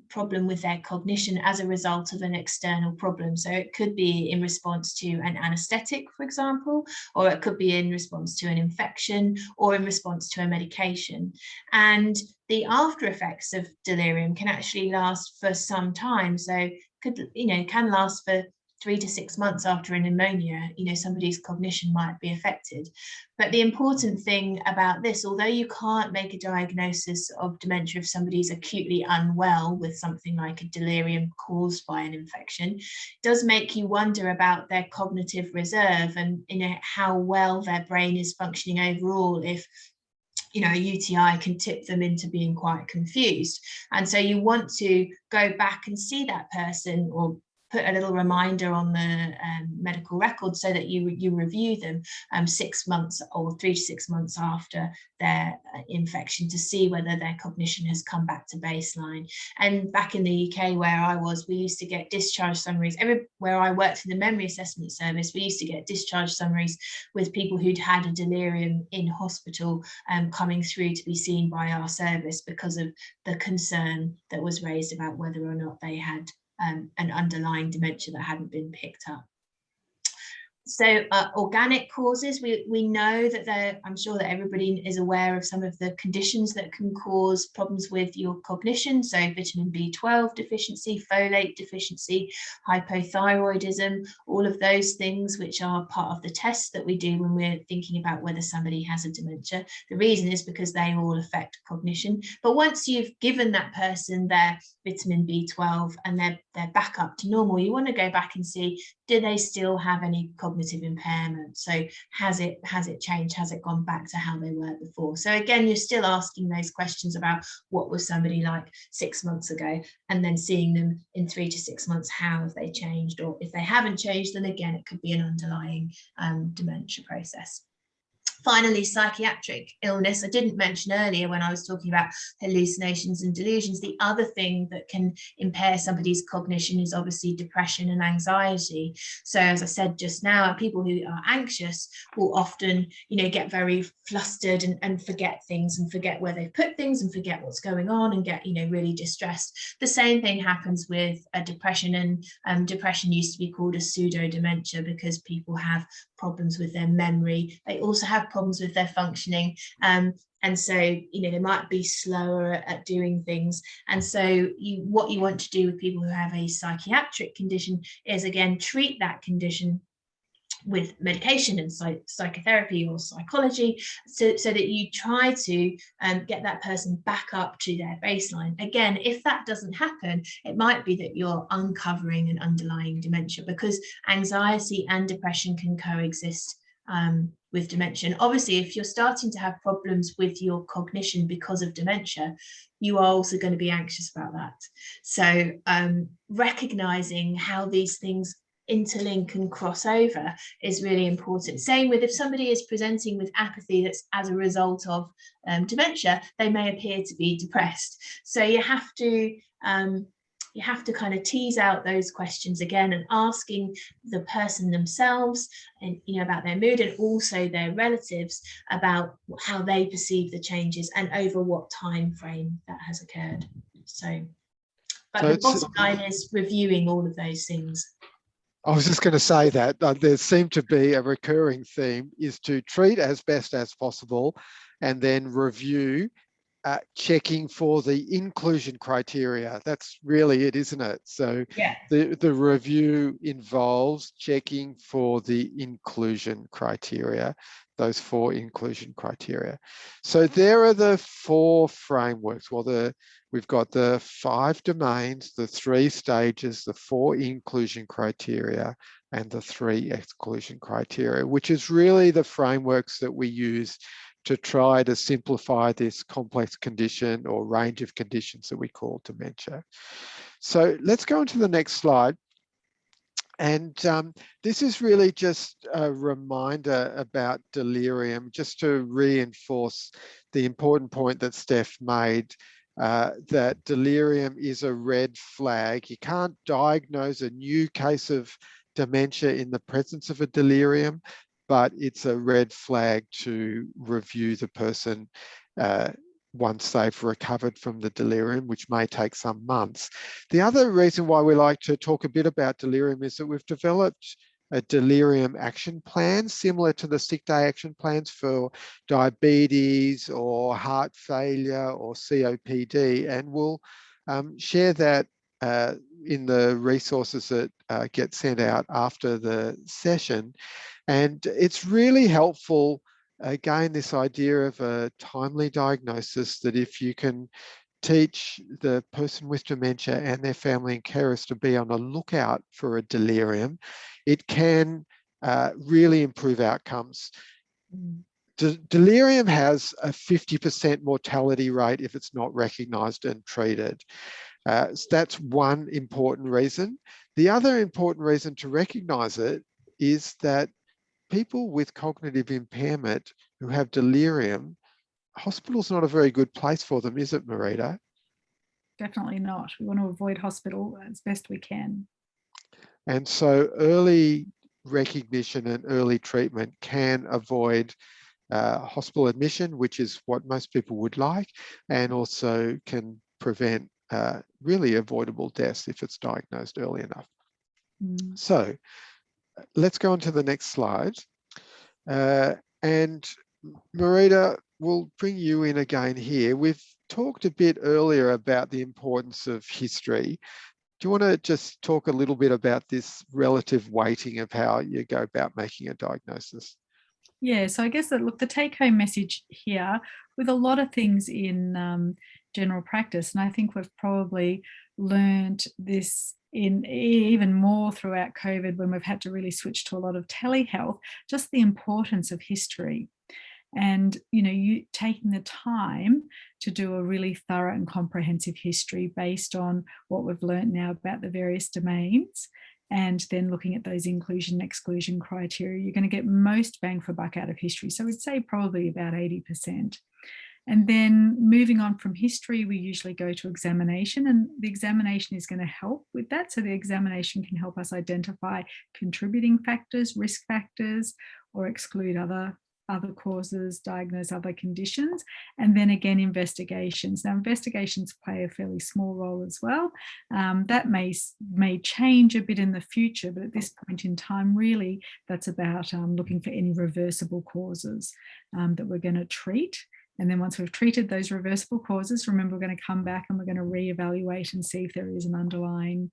problem with their cognition as a result of an external problem. So it could be in response to an anesthetic, for example, or it could be in response to an infection, or in response to a medication. And the after effects of delirium can actually last for some time. So can last for 3 to 6 months after a pneumonia. Somebody's cognition might be affected. But the important thing about this, although you can't make a diagnosis of dementia if somebody's acutely unwell with something like a delirium caused by an infection, does make you wonder about their cognitive reserve and how well their brain is functioning overall, if a UTI can tip them into being quite confused. And so you want to go back and see that person, or put a little reminder on the medical record so that you review them 6 months or 3 to 6 months after their infection, to see whether their cognition has come back to baseline. And back in the UK where I was, we used to get discharge summaries. Where I worked in the memory assessment service, we used to get discharge summaries with people who'd had a delirium in hospital coming through to be seen by our service, because of the concern that was raised about whether or not they had an underlying dementia that hadn't been picked up. So organic causes, we know that I'm sure that everybody is aware of some of the conditions that can cause problems with your cognition. So vitamin B12 deficiency, folate deficiency, hypothyroidism, all of those things which are part of the tests that we do when we're thinking about whether somebody has a dementia. The reason is because they all affect cognition. But once you've given that person their vitamin B12 and they're back up to normal, you want to go back and see, do they still have any cognitive impairment? So has it changed? Has it gone back to how they were before? So again, you're still asking those questions about what was somebody like 6 months ago, and then seeing them in 3 to 6 months, how have they changed? Or if they haven't changed, then again, it could be an underlying dementia process. Finally, psychiatric illness. I didn't mention earlier when I was talking about hallucinations and delusions, the other thing that can impair somebody's cognition is obviously depression and anxiety. So as I said just now, people who are anxious will often, get very flustered and forget things and forget where they've put things and forget what's going on and get, really distressed. The same thing happens with depression, and depression used to be called a pseudo dementia because people have problems with their memory. They also have problems with their functioning. And so, they might be slower at doing things. And so what you want to do with people who have a psychiatric condition is, again, treat that condition with medication and psychotherapy or psychology, so that you try to get that person back up to their baseline. Again, if that doesn't happen, it might be that you're uncovering an underlying dementia, because anxiety and depression can coexist with dementia. And obviously, if you're starting to have problems with your cognition because of dementia, you are also going to be anxious about that. So recognizing how these things interlink and cross over is really important. Same with if somebody is presenting with apathy that's as a result of dementia, they may appear to be depressed. So you have to kind of tease out those questions again, and asking the person themselves and about their mood, and also their relatives about how they perceive the changes and over what time frame that has occurred. But the bottom line is reviewing all of those things. I was just going to say that there seemed to be a recurring theme is to treat as best as possible and then review, checking for the inclusion criteria. That's really it, isn't it? So yeah. The review involves checking for the inclusion criteria, those 4 inclusion criteria. So there are the 4 frameworks. Well, we've got the 5 domains, the 3 stages, the 4 inclusion criteria, and the 3 exclusion criteria, which is really the frameworks that we use to try to simplify this complex condition or range of conditions that we call dementia. So let's go on to the next slide. And this is really just a reminder about delirium, just to reinforce the important point that Steph made, that delirium is a red flag. You can't diagnose a new case of dementia in the presence of a delirium, but it's a red flag to review the person once they've recovered from the delirium, which may take some months. The other reason why we like to talk a bit about delirium is that we've developed a delirium action plan similar to the sick day action plans for diabetes or heart failure or COPD, and we'll share that in the resources that get sent out after the session. And it's really helpful, again, this idea of a timely diagnosis, that if you can teach the person with dementia and their family and carers to be on a lookout for a delirium, it can really improve outcomes. Delirium has a 50% mortality rate if it's not recognised and treated. So that's one important reason. The other important reason to recognise it is that people with cognitive impairment who have delirium, hospital's not a very good place for them, is it, Marita? Definitely not. We want to avoid hospital as best we can. And so early recognition and early treatment can avoid hospital admission, which is what most people would like, and also can prevent really avoidable deaths if it's diagnosed early enough. So let's go on to the next slide. And Marita, we'll bring you in again here. We've talked a bit earlier about the importance of history. Do you want to just talk a little bit about this relative weighting of how you go about making a diagnosis? Yeah, so I guess that, look, the take-home message here with a lot of things in general practice, and I think we've probably learned this in even more throughout COVID when we've had to really switch to a lot of telehealth, just the importance of history. And, you know, you taking the time to do a really thorough and comprehensive history based on what we've learned now about the various domains, and then looking at those inclusion and exclusion criteria, you're going to get most bang for buck out of history. So we'd say probably about 80%. And then moving on from history, we usually go to examination, and the examination is going to help with that. So the examination can help us identify contributing factors, risk factors, or exclude other causes, diagnose other conditions, and then again investigations. Now investigations play a fairly small role as well. That may change a bit in the future, but at this point in time really that's about looking for any reversible causes that we're going to treat. And then once we've treated those reversible causes, remember we're going to come back and we're going to reevaluate and see if there is an underlying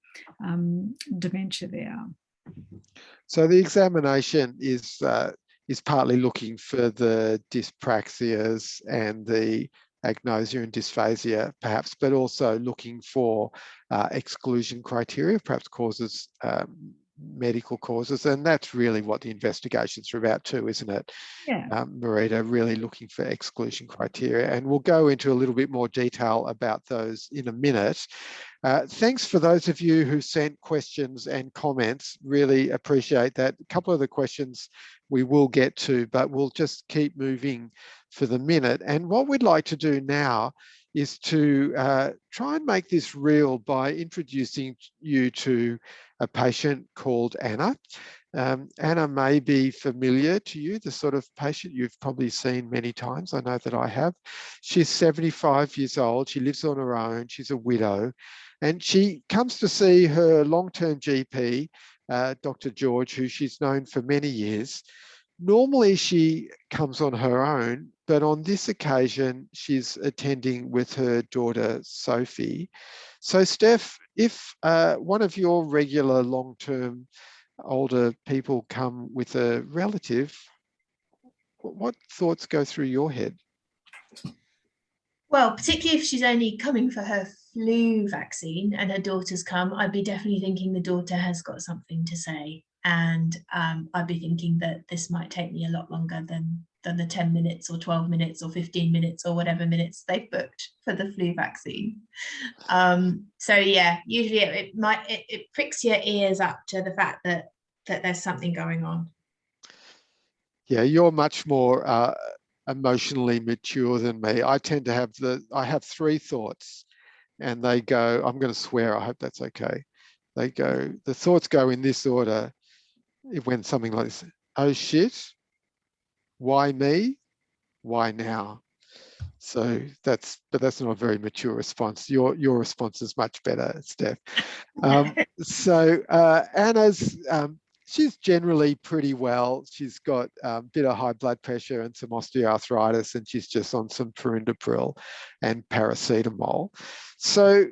dementia there. So the examination is partly looking for the dyspraxias and the agnosia and dysphagia, perhaps, but also looking for exclusion criteria, perhaps causes, medical causes, and that's really what the investigations are about too, isn't it? Yeah. Marita, really looking for exclusion criteria, and we'll go into a little bit more detail about those in a minute. Thanks for those of you who sent questions and comments, really appreciate that. A couple of the questions we will get to, but we'll just keep moving for the minute. And what we'd like to do now is to try and make this real by introducing you to a patient called Anna. Anna may be familiar to you, the sort of patient you've probably seen many times. I know that I have. She's 75 years old. She lives on her own. She's a widow. And she comes to see her long-term GP, Dr. George, who she's known for many years. Normally she comes on her own, but on this occasion, she's attending with her daughter, Sophie. So Steph, if one of your regular long-term older people come with a relative, what thoughts go through your head? Well, particularly if she's only coming for her flu vaccine and her daughter's come, I'd be definitely thinking the daughter has got something to say. And I'd be thinking that this might take me a lot longer than the 10 minutes or 12 minutes or 15 minutes or whatever minutes they've booked for the flu vaccine. So yeah, usually it pricks your ears up to the fact that there's something going on. Yeah, you're much more emotionally mature than me. I tend to have I have three thoughts, and they go, I'm going to swear, I hope that's okay. They go, the thoughts go in this order when something like this: oh shit, why me? Why now? So that's not a very mature response. Your response is much better, Steph. So Anna's, she's generally pretty well. She's got a bit of high blood pressure and some osteoarthritis, and she's just on some perindopril and paracetamol. So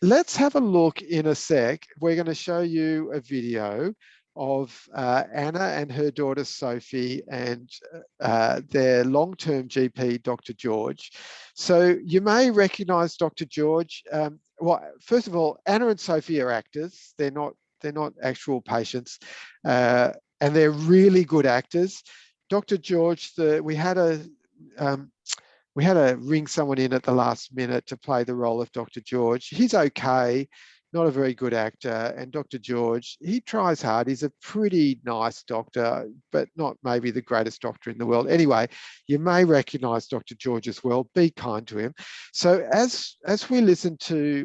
let's have a look in a sec. We're going to show you a video of Anna and her daughter Sophie and their long-term GP, Dr. George. So you may recognise Dr. George. Well, first of all, Anna and Sophie are actors. They're not actual patients, and they're really good actors. Dr. George, we had to ring someone in at the last minute to play the role of Dr. George. He's okay, not a very good actor. And Dr. George, he tries hard. He's a pretty nice doctor, but not maybe the greatest doctor in the world. Anyway, you may recognise Dr. George as well. Be kind to him. So as we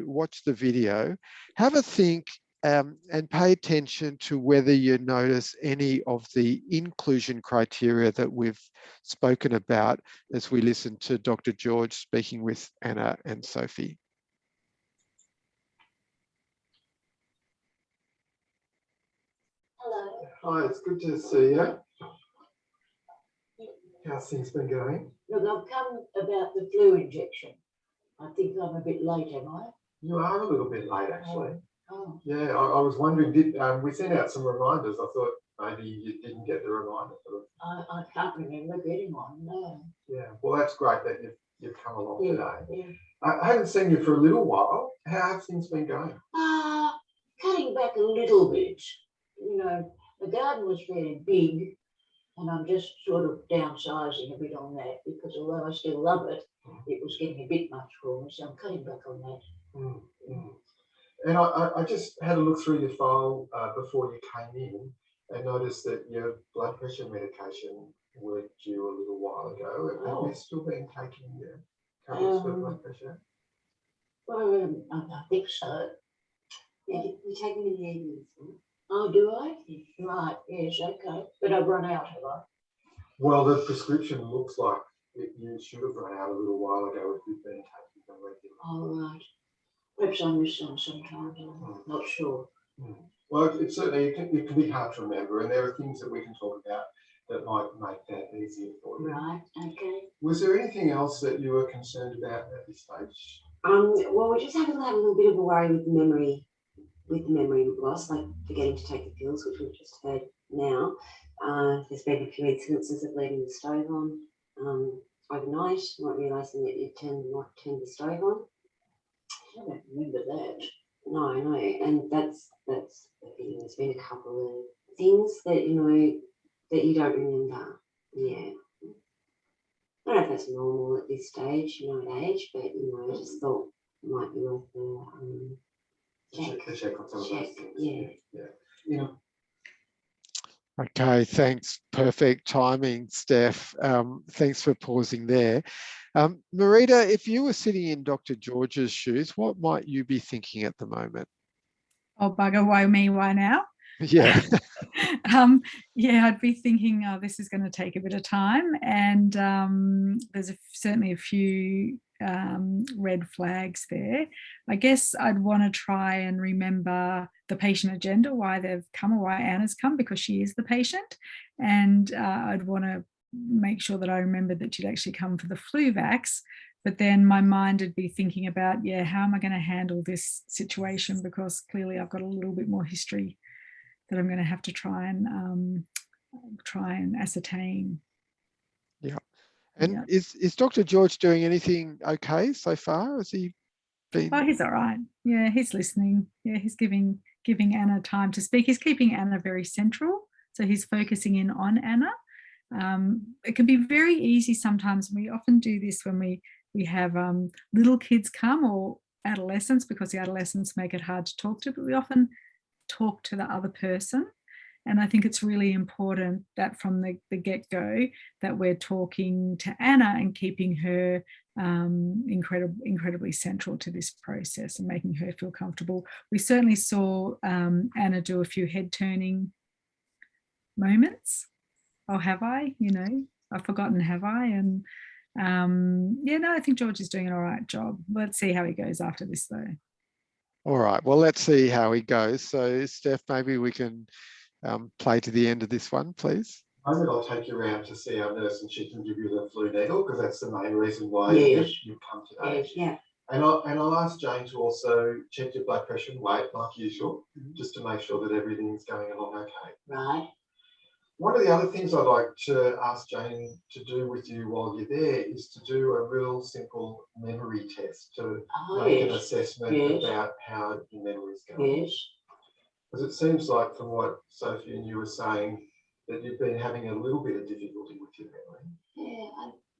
watch the video, have a think and pay attention to whether you notice any of the inclusion criteria that we've spoken about as we listen to Dr. George speaking with Anna and Sophie. Hello, Hi, it's good to see you. How's things been going? Look, I've come about the flu injection. I think I'm a bit late, am I? You are a little bit late, actually. Oh, Yeah, I was wondering, did we sent out some reminders? I thought maybe you didn't get the reminder for the... I can't remember getting one, no. Yeah, well, that's great that you've come along today. Yeah. I haven't seen you for a little while. How have things been going? Cutting back a little bit. You know, the garden was fairly big, and I'm just sort of downsizing a bit on that because although I still love it, it was getting a bit much for me, so I'm cutting back on that. And I just had a look through your file before you came in and noticed that your blood pressure medication were due a little while ago. Have you still been taking your tablets for blood pressure? Well, I think so. Yeah, you take them in the evenings. Oh, do I? Right, yes, okay. But I've run out, have I? Well, the prescription looks like you should have run out a little while ago if you've been taking them regularly. Oh, right. Perhaps I missed some sometimes. I'm not sure. Well, it certainly it can be hard to remember, and there are things that we can talk about that might make that easier for you. Right, okay. Was there anything else that you were concerned about at this stage? Well, we're just having to have a little bit of a worry with memory loss, like forgetting to take the pills, which we've just heard now. There's been a few incidences of leaving the stove on overnight, not realising that you turned the stove on. I don't remember that. No, and that's the thing. There's been a couple of things that that you don't remember. Yeah. I don't know if that's normal at this stage, at age, but I just thought it might be worth Check on some of those things. Yeah. Okay, thanks. Perfect timing, Steph. Thanks for pausing there. Marita, if you were sitting in Dr. George's shoes, what might you be thinking at the moment? Oh, bugger, why me? Why now? Yeah. Yeah, I'd be thinking, oh, this is going to take a bit of time. And there's certainly a few red flags there. I guess I'd want to try and remember the patient agenda, why they've come or why Anna's come, because she is the patient. And I'd want to make sure that I remember that she'd actually come for the flu vax. But then my mind would be thinking about, how am I going to handle this situation? Because clearly I've got a little bit more history that I'm going to have to try and ascertain. Yeah. And is Dr. George doing anything okay so far? Has he been? Oh, he's all right. Yeah, he's listening. Yeah, he's giving Anna time to speak. He's keeping Anna very central. So he's focusing in on Anna. It can be very easy sometimes. We often do this when we have little kids come or adolescents, because the adolescents make it hard to talk to, but we often talk to the other person. And I think it's really important that from the get-go that we're talking to Anna and keeping her incredibly central to this process and making her feel comfortable. We certainly saw Anna do a few head-turning moments. Oh, have I? I've forgotten, have I? And I think George is doing an all right job. Let's see how he goes after this, though. All right. Well, let's see how he goes. So, Steph, maybe we can play to the end of this one, please. Maybe I'll take you around to see our nurse and she can give you the flu needle, because that's the main reason why you've come today. Yeah. And I'll ask Jane to also check your blood pressure and weight like usual, just to make sure that everything's going along okay. Right. One of the other things I'd like to ask Jane to do with you while you're there is to do a real simple memory test to make an assessment about how your memory's going. Yes. Because it seems like, from what Sophie and you were saying, that you've been having a little bit of difficulty with your memory. Yeah,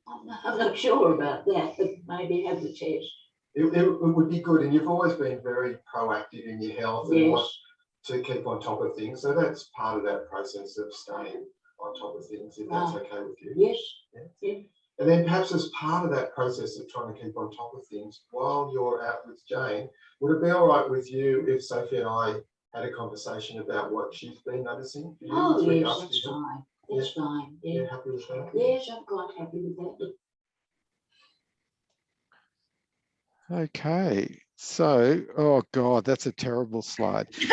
I'm not sure about that, but maybe have the test. It would be good, and you've always been very proactive in your health and want to keep on top of things. So that's part of that process of staying on top of things, if that's okay with you. Yes. Yeah. And then perhaps as part of that process of trying to keep on top of things, while you're out with Jane, would it be all right with you if Sophie and I had a conversation about what she's been noticing for you? Oh, yes, that's fine. That's fine. Yeah. You're happy with that? Yes, I'm quite happy with that. Okay. So, oh God, that's a terrible slide. You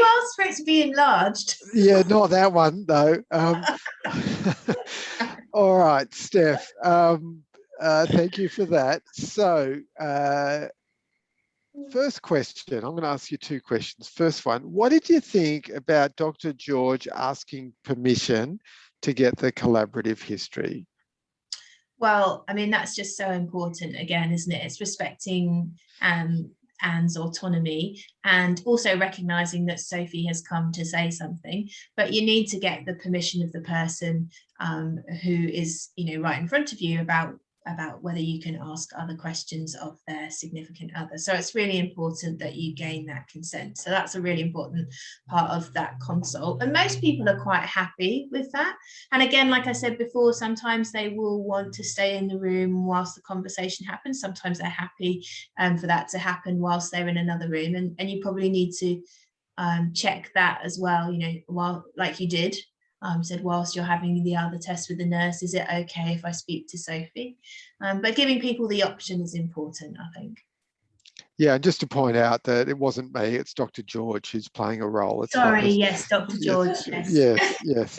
asked for it to be enlarged. Yeah, not that one though. All right, Steph, thank you for that. So, first question, I'm going to ask you two questions. First one, what did you think about Dr. George asking permission to get the collaborative history? Well, I mean, that's just so important again, isn't it? It's respecting Anne's autonomy and also recognizing that Sophie has come to say something, but you need to get the permission of the person who is, right in front of you about whether you can ask other questions of their significant other. So it's really important that you gain that consent. So that's a really important part of that consult. And most people are quite happy with that. And again, like I said before, sometimes they will want to stay in the room whilst the conversation happens. Sometimes they're happy for that to happen whilst they're in another room. And you probably need to check that as well, while, like you did, said whilst you're having the other test with the nurse, is it okay if I speak to Sophie? But giving people the option is important, I think. Yeah, just to point out that it wasn't me, it's Dr. George who's playing a role. It's Sorry, yes, Dr. George. Yes,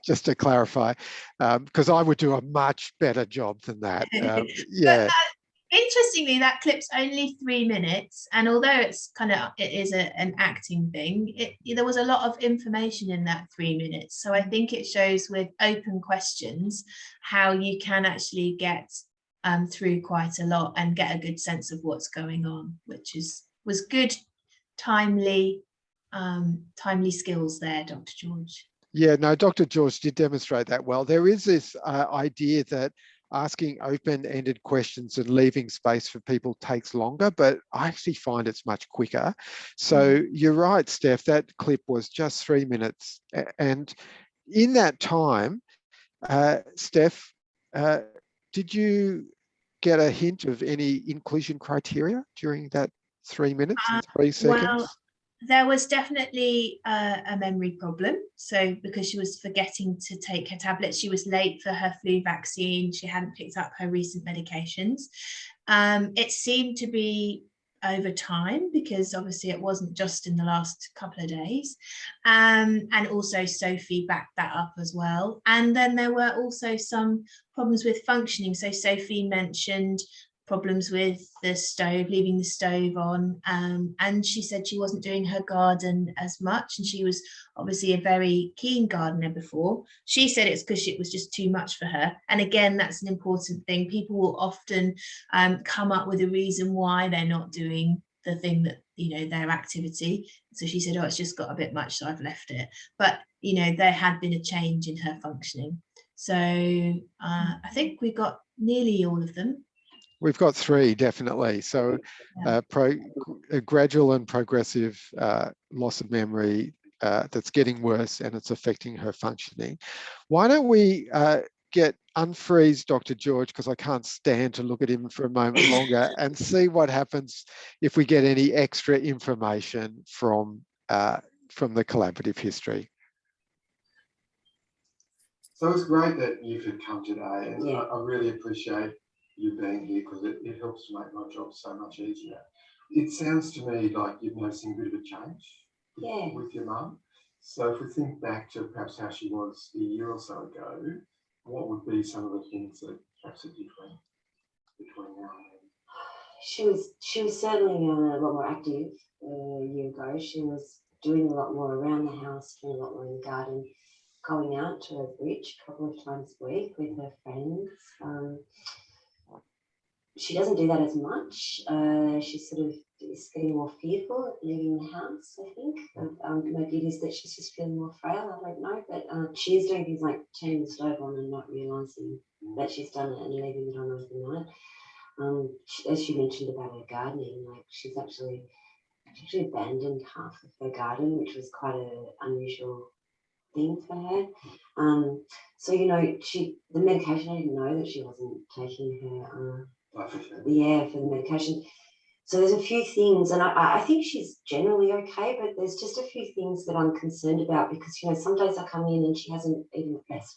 just to clarify, because I would do a much better job than that. Yeah. Interestingly, that clip's only 3 minutes, and although it is an acting thing, there was a lot of information in that 3 minutes. So I think it shows with open questions how you can actually get through quite a lot and get a good sense of what's going on, which was good, timely skills there, Dr. George. Yeah, no, Dr. George did demonstrate that well. There is this idea that asking open-ended questions and leaving space for people takes longer, but I actually find it's much quicker. So you're right, Steph, that clip was just 3 minutes. And in that time, Steph, did you get a hint of any inclusion criteria during that 3 minutes and 3 seconds? Well, there was definitely a memory problem. So because she was forgetting to take her tablets, she was late for her flu vaccine. She hadn't picked up her recent medications. It seemed to be over time because obviously it wasn't just in the last couple of days. And also Sophie backed that up as well. And then there were also some problems with functioning. So Sophie mentioned problems with the stove, leaving the stove on, and she said she wasn't doing her garden as much, and she was obviously a very keen gardener before. She said it's because it was just too much for her, and again, that's an important thing. People will often come up with a reason why they're not doing the thing that, their activity. So she said, oh, it's just got a bit much, so I've left it. But there had been a change in her functioning. So I think we got nearly all of them. We've got 3, definitely. So a gradual and progressive loss of memory that's getting worse and it's affecting her functioning. Why don't we unfreeze Dr. George, because I can't stand to look at him for a moment longer, and see what happens if we get any extra information from the collaborative history. So it's great that you could come today, and I really appreciate you being here because it helps to make my job so much easier. It sounds to me like you're noticing a bit of a change with your mum. So if we think back to perhaps how she was a year or so ago, what would be some of the things that perhaps are different between now and then? She was certainly a lot more active a year ago. She was doing a lot more around the house, doing a lot more in the garden, going out to a bridge a couple of times a week with her friends. She doesn't do that as much. She sort of is getting more fearful of leaving the house, I think. Maybe it is that she's just feeling more frail, I don't know. But she is doing things like turning the stove on and not realising that she's done it and leaving it on overnight. As she mentioned about her gardening, like she actually abandoned half of her garden, which was quite an unusual thing for her. So, the medication, I didn't know that she wasn't taking her for the medication. So there's a few things, and I think she's generally okay, but there's just a few things that I'm concerned about because, some days I come in and she hasn't eaten at best,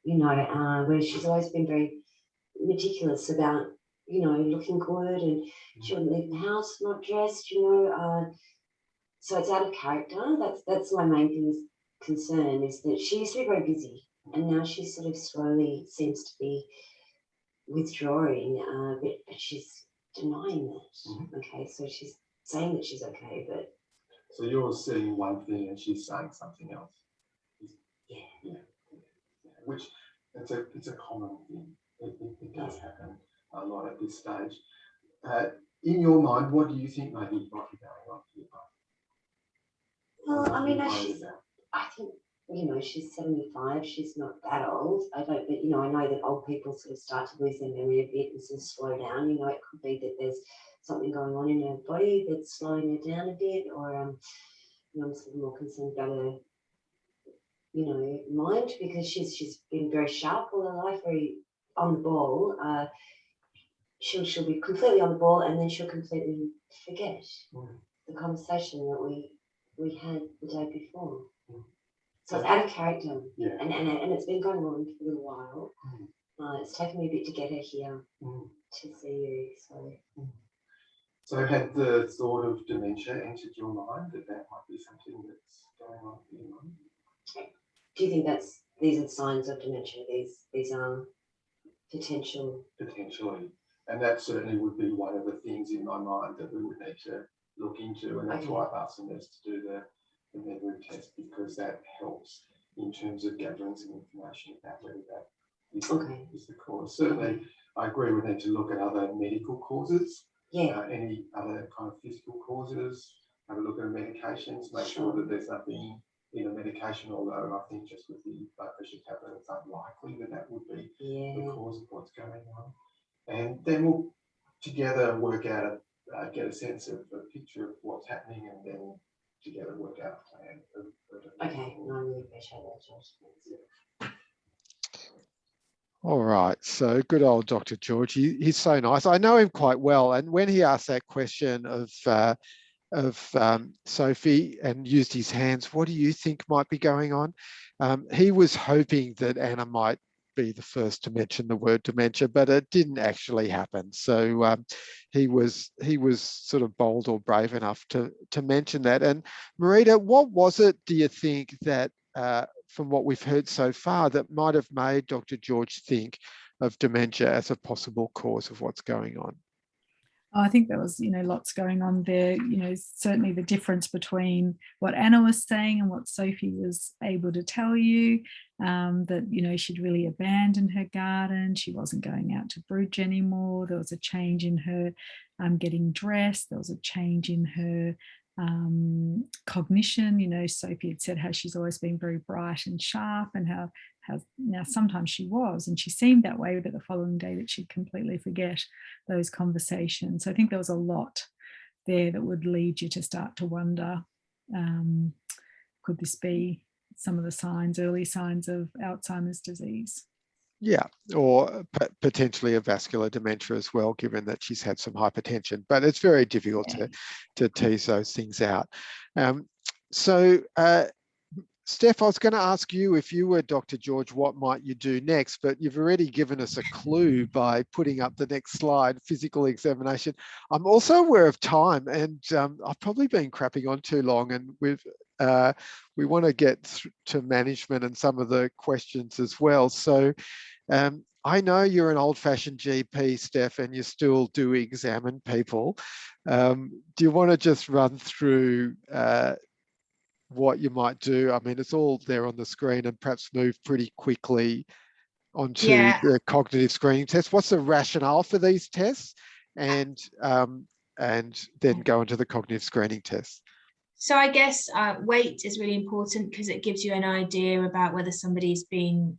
whereas she's always been very meticulous about, looking good, and she wouldn't leave the house not dressed, so it's out of character. That's my main concern, is that she used to be very busy, and now she sort of slowly seems to be withdrawing, but she's denying that. Okay, so she's saying that she's okay, but so you're seeing one thing and she's saying something else. Yeah. Which it's a common thing. It does happen a lot at this stage. In your mind, what do you think might be going on here? Well, I mean, I think, she's 75. She's not that old. I don't, but, I know that old people sort of start to lose their memory a bit and sort of slow down. It could be that there's something going on in her body that's slowing her down a bit, or, I'm sort of more concerned about her, mind, because she's been very sharp all her life, very on the ball. She'll be completely on the ball, and then she'll completely forget the conversation that we had the day before. So it's out of character, and it's been going on for a little while. It's taken me a bit to get her here to see you. So had the thought of dementia entered your mind, that might be something that's going on in your mind? Do you think these are the signs of dementia? These are potentially, and that certainly would be one of the things in my mind that we would need to look into, and that's why I've asked the nurse to do the memory test, because that helps in terms of gathering some information about whether that is the cause. Certainly, I agree we need to look at other medical causes, any other kind of physical causes, have a look at medications, make sure that there's nothing in a medication, although I think just with the blood pressure tablet, it's unlikely that would be the cause of what's going on. And then we'll together work out, get a sense of a picture of what's happening, and then together work out a plan. Okay, no, I really appreciate that, Josh. All right, so good old Dr. George. He's so nice. I know him quite well, and when he asked that question of Sophie and used his hands, what do you think might be going on? He was hoping that Anna might be the first to mention the word dementia, but it didn't actually happen. So he was sort of bold or brave enough to mention that. And Marita, what was it, do you think, that from what we've heard so far, that might have made Dr. George think of dementia as a possible cause of what's going on? I think there was, lots going on there. Certainly the difference between what Anna was saying and what Sophie was able to tell you, that, she'd really abandoned her garden. She wasn't going out to bridge anymore. There was a change in her getting dressed. There was a change in her cognition. Sophie had said how she's always been very bright and sharp, and how now sometimes she was, and she seemed that way, but the following day that she'd completely forget those conversations. So I think there was a lot there that would lead you to start to wonder, could this be some of the early signs of Alzheimer's disease? Yeah, or potentially a vascular dementia as well, given that she's had some hypertension. But it's very difficult to tease those things out. Steph, I was going to ask you, if you were Dr. George, what might you do next? But you've already given us a clue by putting up the next slide, physical examination. I'm also aware of time, and I've probably been crapping on too long, and we want to get to management and some of the questions as well. So I know you're an old-fashioned GP, Steph, and you still do examine people. Do you want to just run through what you might do? I mean, it's all there on the screen, and perhaps move pretty quickly onto the cognitive screening test. What's the rationale for these tests? And then go into the cognitive screening test. So I guess weight is really important because it gives you an idea about whether somebody's been,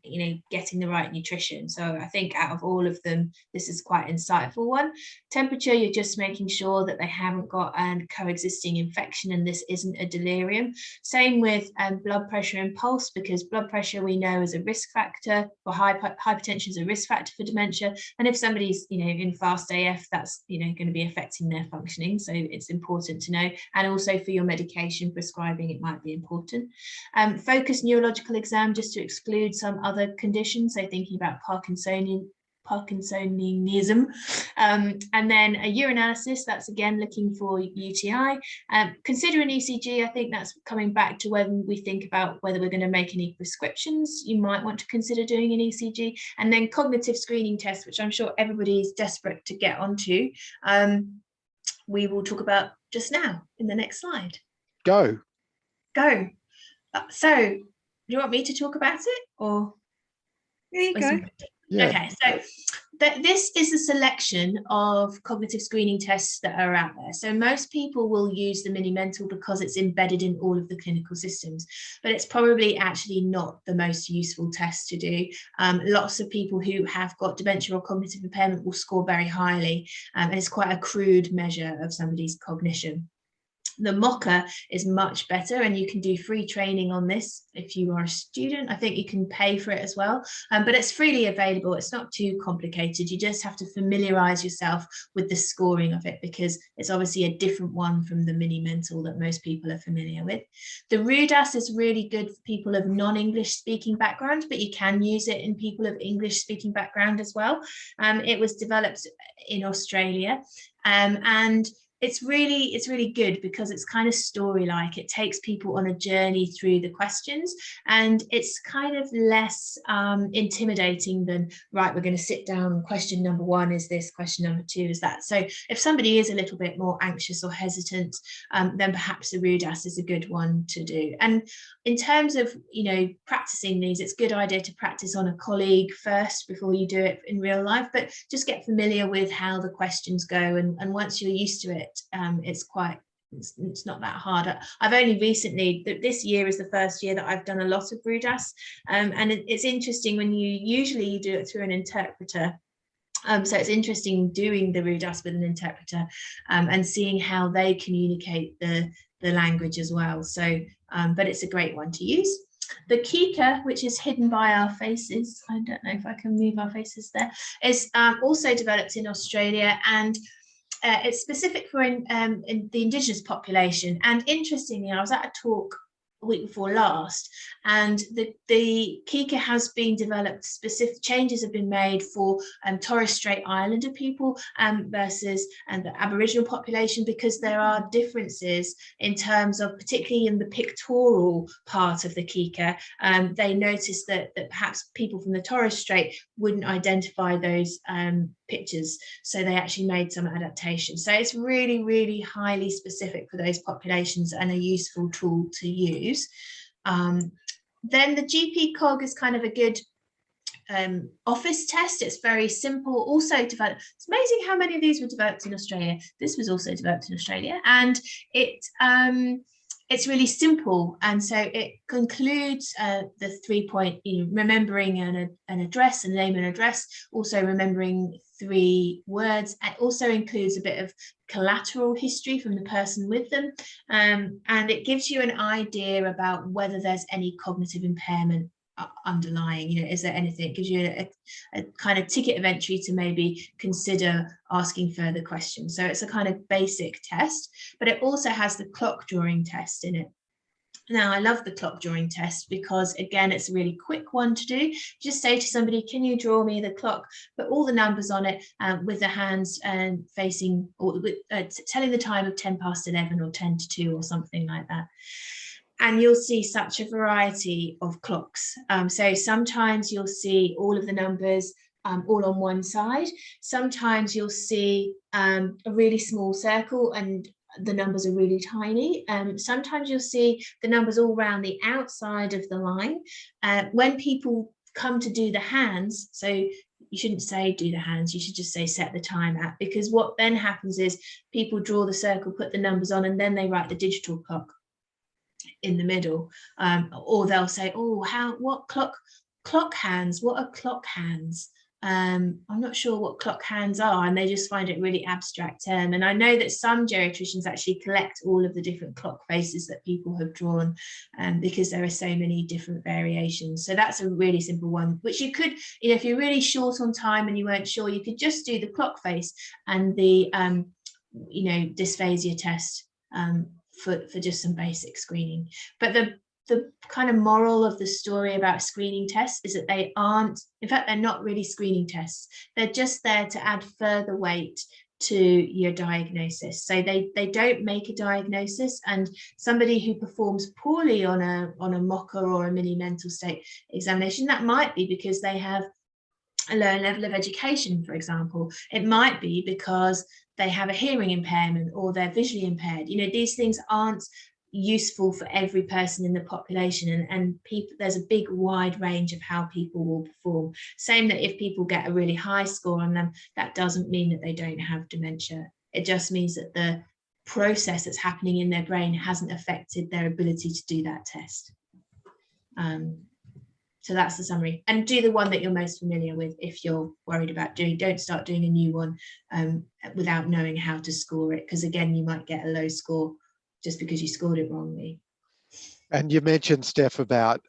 getting the right nutrition. So I think out of all of them, this is quite an insightful one. Temperature, you're just making sure that they haven't got a coexisting infection and this isn't a delirium. Same with blood pressure and pulse, because blood pressure we know is a risk factor, or hypertension is a risk factor for dementia. And if somebody's, in fast AF, that's, going to be affecting their functioning. So it's important to know. And also for your medication prescribing, it might be important. Focused neurological exam, just to exclude some other conditions. So thinking about Parkinsonism, and then a urinalysis, that's again looking for UTI. Consider an ECG. I think that's coming back to when we think about whether we're going to make any prescriptions. You might want to consider doing an ECG, and then cognitive screening tests, which I'm sure everybody is desperate to get onto. We will talk about just now in the next slide. Go. So, do you want me to talk about it, or? There you go. Yeah. Okay, so this is a selection of cognitive screening tests that are out there. So most people will use the Mini-Mental because it's embedded in all of the clinical systems, but it's probably actually not the most useful test to do. Lots of people who have got dementia or cognitive impairment will score very highly, and it's quite a crude measure of somebody's cognition. The mocha is much better, and you can do free training on this if you are a student. I think you can pay for it as well, but it's freely available. It's not too complicated. You just have to familiarize yourself with the scoring of it, because it's obviously a different one from the Mini-Mental that most people are familiar with. The RUDAS is really good for people of non-English speaking background, but you can use it in people of English speaking background as well. It was developed in Australia, and it's really good because it's kind of story-like. It takes people on a journey through the questions, and it's kind of less intimidating than, right, we're going to sit down, question number 1 is this, question number 2 is that. So if somebody is a little bit more anxious or hesitant, then perhaps the RUDAS is a good one to do. And in terms of, practicing these, it's a good idea to practice on a colleague first before you do it in real life, but just get familiar with how the questions go, and once you're used to it, it's not that hard. I've only recently, this year is the first year that I've done a lot of RUDAS, and it's interesting when you do it through an interpreter. So it's interesting doing the RUDAS with an interpreter, and seeing how they communicate the language as well. So, but it's a great one to use. The Kika, which is hidden by our faces, I don't know if I can move our faces there, is also developed in Australia, and it's specific for in the Indigenous population. And interestingly, I was at a talk a week before last, and the Kika has been developed, specific changes have been made for Torres Strait Islander people versus the Aboriginal population, because there are differences in terms of, particularly in the pictorial part of the Kika, they noticed that perhaps people from the Torres Strait wouldn't identify those pictures, so they actually made some adaptations. So it's really highly specific for those populations and a useful tool to use. Then the GP cog is kind of a good office test. It's very simple, also developed. It's amazing how many of these were developed in Australia. This was also developed in Australia, and it's really simple, and so it concludes the 3-point, remembering an address, a name and address, also remembering 3 words. It also includes a bit of collateral history from the person with them, and it gives you an idea about whether there's any cognitive impairment underlying. Is there anything? It gives you a kind of ticket of entry to maybe consider asking further questions. So it's a kind of basic test, but it also has the clock drawing test in it. Now, I love the clock drawing test because, again, it's a really quick one to do. Just say to somebody, can you draw me the clock? Put all the numbers on it with the hands facing, or telling the time of 10 past 11 or 10 to 2 or something like that. And you'll see such a variety of clocks. So sometimes you'll see all of the numbers all on one side. Sometimes you'll see a really small circle and the numbers are really tiny. Sometimes you'll see the numbers all around the outside of the line. When people come to do the hands, so you shouldn't say do the hands, you should just say set the time at, because what then happens is people draw the circle, put the numbers on, and then they write the digital clock in the middle, or they'll say, oh, what clock hands, what are clock hands? I'm not sure what clock hands are, and they just find it really abstract term. And I know that some geriatricians actually collect all of the different clock faces that people have drawn, because there are so many different variations. So that's a really simple one, which you could, if you're really short on time and you weren't sure, you could just do the clock face and the dysphagia test for just some basic screening. But kind of moral of the story about screening tests is that they aren't, in fact, they're not really screening tests. They're just there to add further weight to your diagnosis. So they don't make a diagnosis, and somebody who performs poorly on a MOCA or a mini mental state examination, that might be because they have a low level of education, for example. It might be because they have a hearing impairment or they're visually impaired. You know, these things aren't useful for every person in the population, and people, there's a big wide range of how people will perform. Same that if people get a really high score on them, that doesn't mean that they don't have dementia. It just means that the process that's happening in their brain hasn't affected their ability to do that test. So that's the summary. And do the one that you're most familiar with if you're worried about doing. Don't start doing a new one without knowing how to score it, because again, you might get a low score just because you scored it wrongly. And you mentioned, Steph, about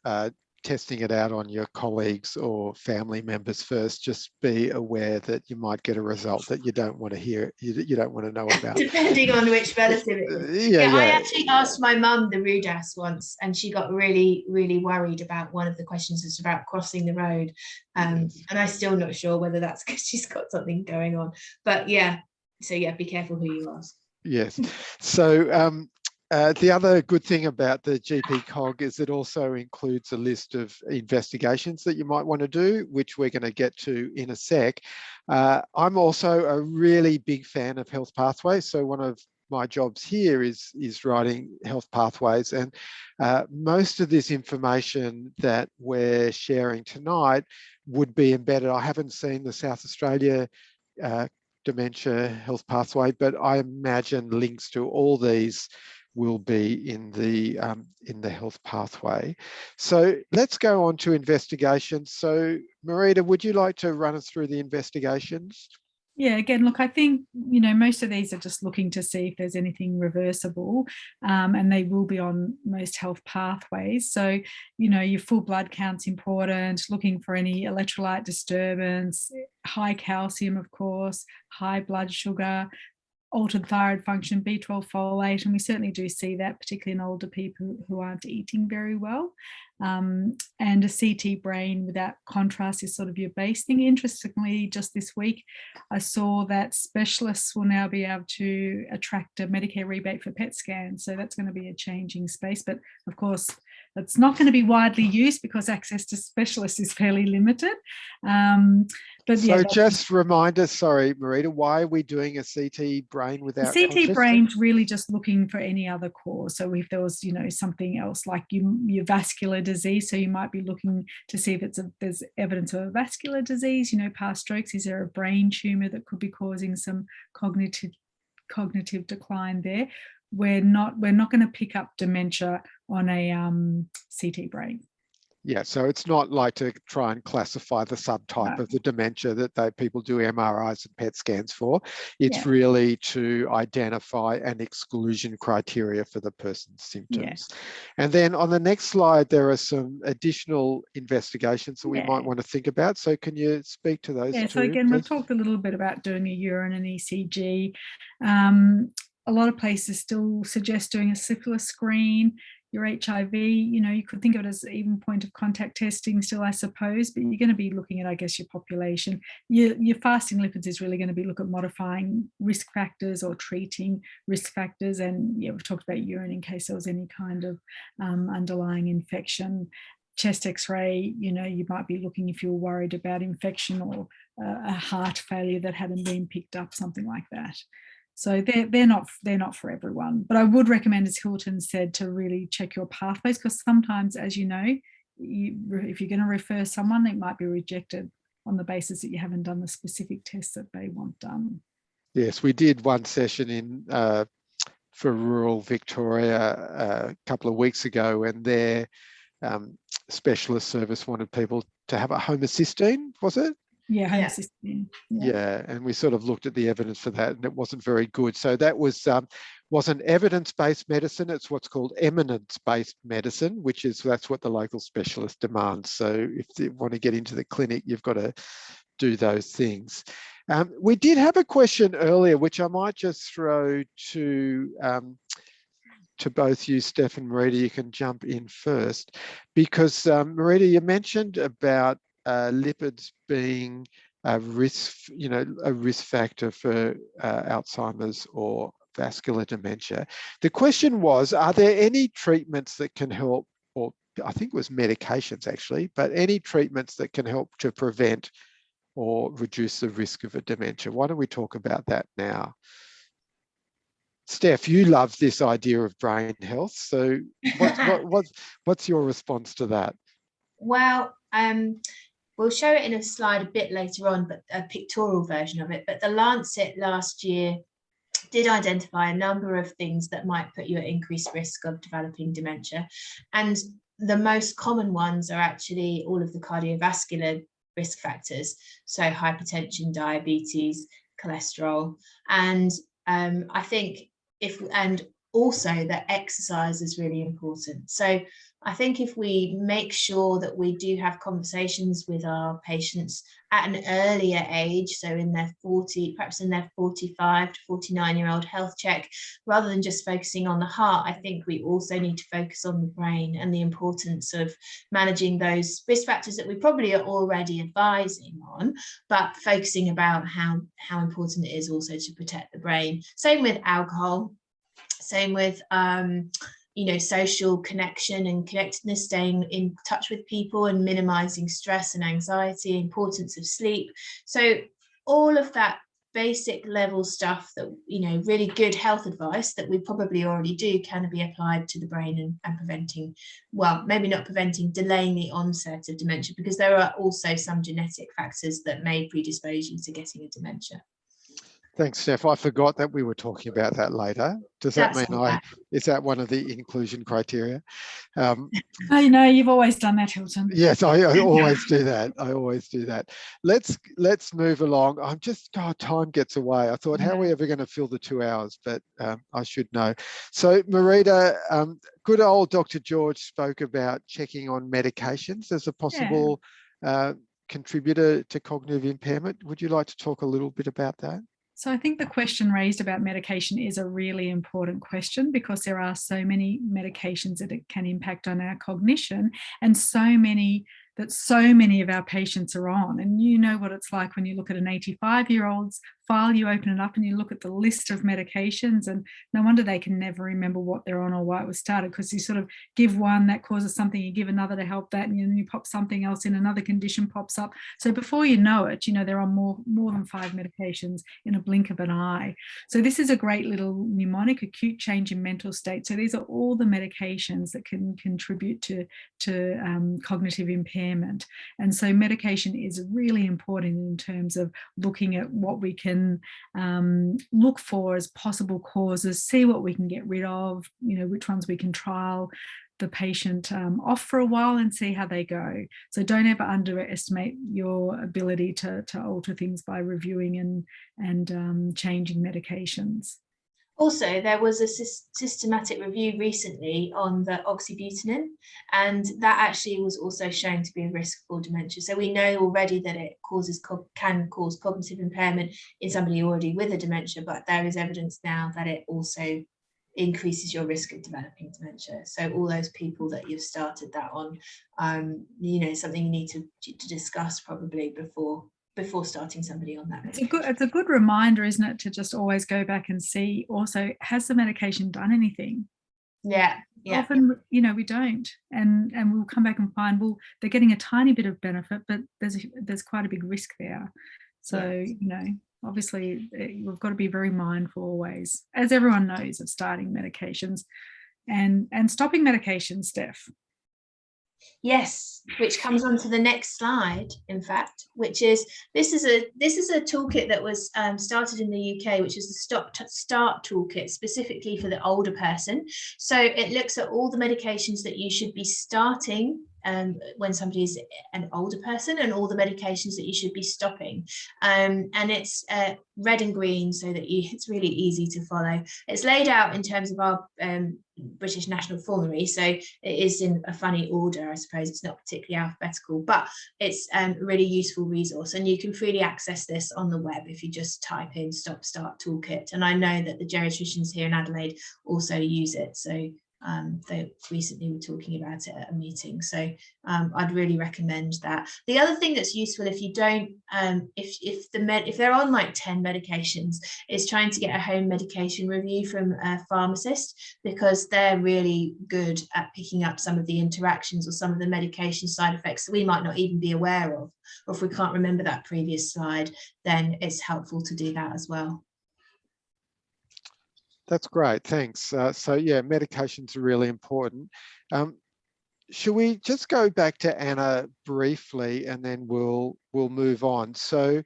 testing it out on your colleagues or family members first. Just be aware that you might get a result that you don't want to hear, you don't want to know about. Depending on which relative it is. Yeah, I actually asked my mum the RUDAS once, and she got really, really worried about one of the questions. It's about crossing the road. And I'm still not sure whether that's because she's got something going on. But yeah, so yeah, be careful who you ask. Yes. So the other good thing about the GP COG is it also includes a list of investigations that you might want to do, which we're going to get to in a sec. I'm also a really big fan of health pathways. So one of my jobs here is writing health pathways, and most of this information that we're sharing tonight would be embedded. I haven't seen the South Australia dementia health pathway, but I imagine links to all these will be in the health pathway. So let's go on to investigations. So Marita, would you like to run us through the investigations? Yeah, again, look, I think, you know, most of these are just looking to see if there's anything reversible, and they will be on most health pathways. So, you know, your full blood count's important, looking for any electrolyte disturbance, high calcium, of course, high blood sugar, altered thyroid function, B12 folate, and we certainly do see that, particularly in older people who aren't eating very well. And a CT brain without contrast is sort of your base thing. Interestingly, just this week, I saw that specialists will now be able to attract a Medicare rebate for PET scans. So that's going to be a changing space. But of course, it's not going to be widely used because access to specialists is fairly limited. But so yeah, just remind us, sorry, Marita, why are we doing a CT brain without CT brain's really just looking for any other cause. So if there was, you know, something else like your vascular disease, so you might be looking to see if there's evidence of a vascular disease, you know, past strokes. Is there a brain tumor that could be causing some cognitive decline there? We're not going to pick up dementia on a CT brain. Yeah, so it's not like to try and classify the subtype of the dementia that people do MRIs and PET scans for. It's really to identify an exclusion criteria for the person's symptoms. And then on the next slide, there are some additional investigations that we might want to think about. So can you speak to those? Yeah, so again, we've talked a little bit about doing a urine and ECG. A lot of places still suggest doing a syphilis screen. Your HIV, you know, you could think of it as even point of contact testing still, I suppose, but you're going to be looking at, I guess, your population. Your fasting lipids is really going to be look at modifying risk factors or treating risk factors. And yeah, we've talked about urine in case there was any kind of underlying infection. Chest x-ray, you know, you might be looking if you're worried about infection or a heart failure that hadn't been picked up, something like that. So they're not for everyone, but I would recommend, as Hilton said, to really check your pathways, because sometimes, as you know, if you're going to refer someone, it might be rejected on the basis that you haven't done the specific tests that they want done. Yes, we did one session for rural Victoria a couple of weeks ago, and their specialist service wanted people to have a homocysteine, was it? Yeah, homocysteine. Yeah, and we sort of looked at the evidence for that, and it wasn't very good. So that wasn't evidence-based medicine. It's what's called eminence-based medicine, that's what the local specialist demands. So if you want to get into the clinic, you've got to do those things. We did have a question earlier, which I might just throw to to both you, Steph and Marita. You can jump in first, because Marita, you mentioned about lipids being a risk, a risk factor for Alzheimer's or vascular dementia. The question was, are there any treatments that can help, or I think it was medications actually, but any treatments that can help to prevent or reduce the risk of a dementia? Why don't we talk about that now? Steph, you love this idea of brain health. So what's your response to that? Well, we'll show it in a slide a bit later on, but a pictorial version of it. But the Lancet last year did identify a number of things that might put you at increased risk of developing dementia. And the most common ones are actually all of the cardiovascular risk factors. So hypertension, diabetes, cholesterol. And I think and also that exercise is really important. So I think if we make sure that we do have conversations with our patients at an earlier age, so in their 40, perhaps in their 45 to 49-year-old health check, rather than just focusing on the heart, I think we also need to focus on the brain and the importance of managing those risk factors that we probably are already advising on, but focusing about how important it is also to protect the brain. Same with alcohol, same with social connection and connectedness, staying in touch with people and minimizing stress and anxiety, importance of sleep. So all of that basic level stuff that, really good health advice that we probably already do can be applied to the brain and preventing, well, maybe not preventing, delaying the onset of dementia, because there are also some genetic factors that may predispose you to getting a dementia. Thanks, Steph. I forgot that we were talking about that later. Does that mean is that one of the inclusion criteria? I know you've always done that, Hilton. Yes, I always do that. I always do that. Let's move along. Time gets away. I thought, how are we ever going to fill the 2 hours? But I should know. So, Marita, good old Dr. George spoke about checking on medications as a possible contributor to cognitive impairment. Would you like to talk a little bit about that? So I think the question raised about medication is a really important question, because there are so many medications that it can impact on our cognition, and so many of our patients are on. And you know what it's like when you look at an 85-year-old's file, you open it up and you look at the list of medications, and no wonder they can never remember what they're on or why it was started, because you sort of give one that causes something, you give another to help that, and you pop something else in, another condition pops up. So before you know it, they're on more than 5 medications in a blink of an eye. So this is a great little mnemonic: acute change in mental state. So these are all the medications that can contribute to cognitive impairment. And so medication is really important in terms of looking at what we can look for as possible causes, see what we can get rid of, which ones we can trial the patient off for a while and see how they go. So don't ever underestimate your ability to alter things by reviewing and changing medications. Also, there was a systematic review recently on the oxybutynin, and that actually was also shown to be a risk for dementia. So we know already that it can cause cognitive impairment in somebody already with a dementia, but there is evidence now that it also increases your risk of developing dementia. So all those people that you've started that on, something you need to discuss probably before starting somebody on that medication. It's a good reminder, isn't it, to just always go back and see also, has the medication done anything? Yeah. Often, we don't, and we'll come back and find, well, they're getting a tiny bit of benefit, but there's quite a big risk there. So, obviously we've got to be very mindful always, as everyone knows, of starting medications and stopping medications, Steph. Yes, which comes on to the next slide, in fact, which is this is a toolkit that was started in the UK, which is the Start Toolkit, specifically for the older person. So it looks at all the medications that you should be starting when somebody's an older person, and all the medications that you should be stopping. And it's red and green, so that it's really easy to follow. It's laid out in terms of our British National Formulary, so it is in a funny order, I suppose. It's not particularly alphabetical, but it's a really useful resource, and you can freely access this on the web if you just type in Stop Start Toolkit. And I know that the geriatricians here in Adelaide also use it, so they recently were talking about it at a meeting, so I'd really recommend that. The other thing that's useful, if you don't, if they're on like 10 medications, is trying to get a home medication review from a pharmacist, because they're really good at picking up some of the interactions or some of the medication side effects that we might not even be aware of, or if we can't remember that previous slide, then it's helpful to do that as well. That's great, thanks. So yeah, medications are really important. Should we just go back to Anna briefly, and then we'll move on. So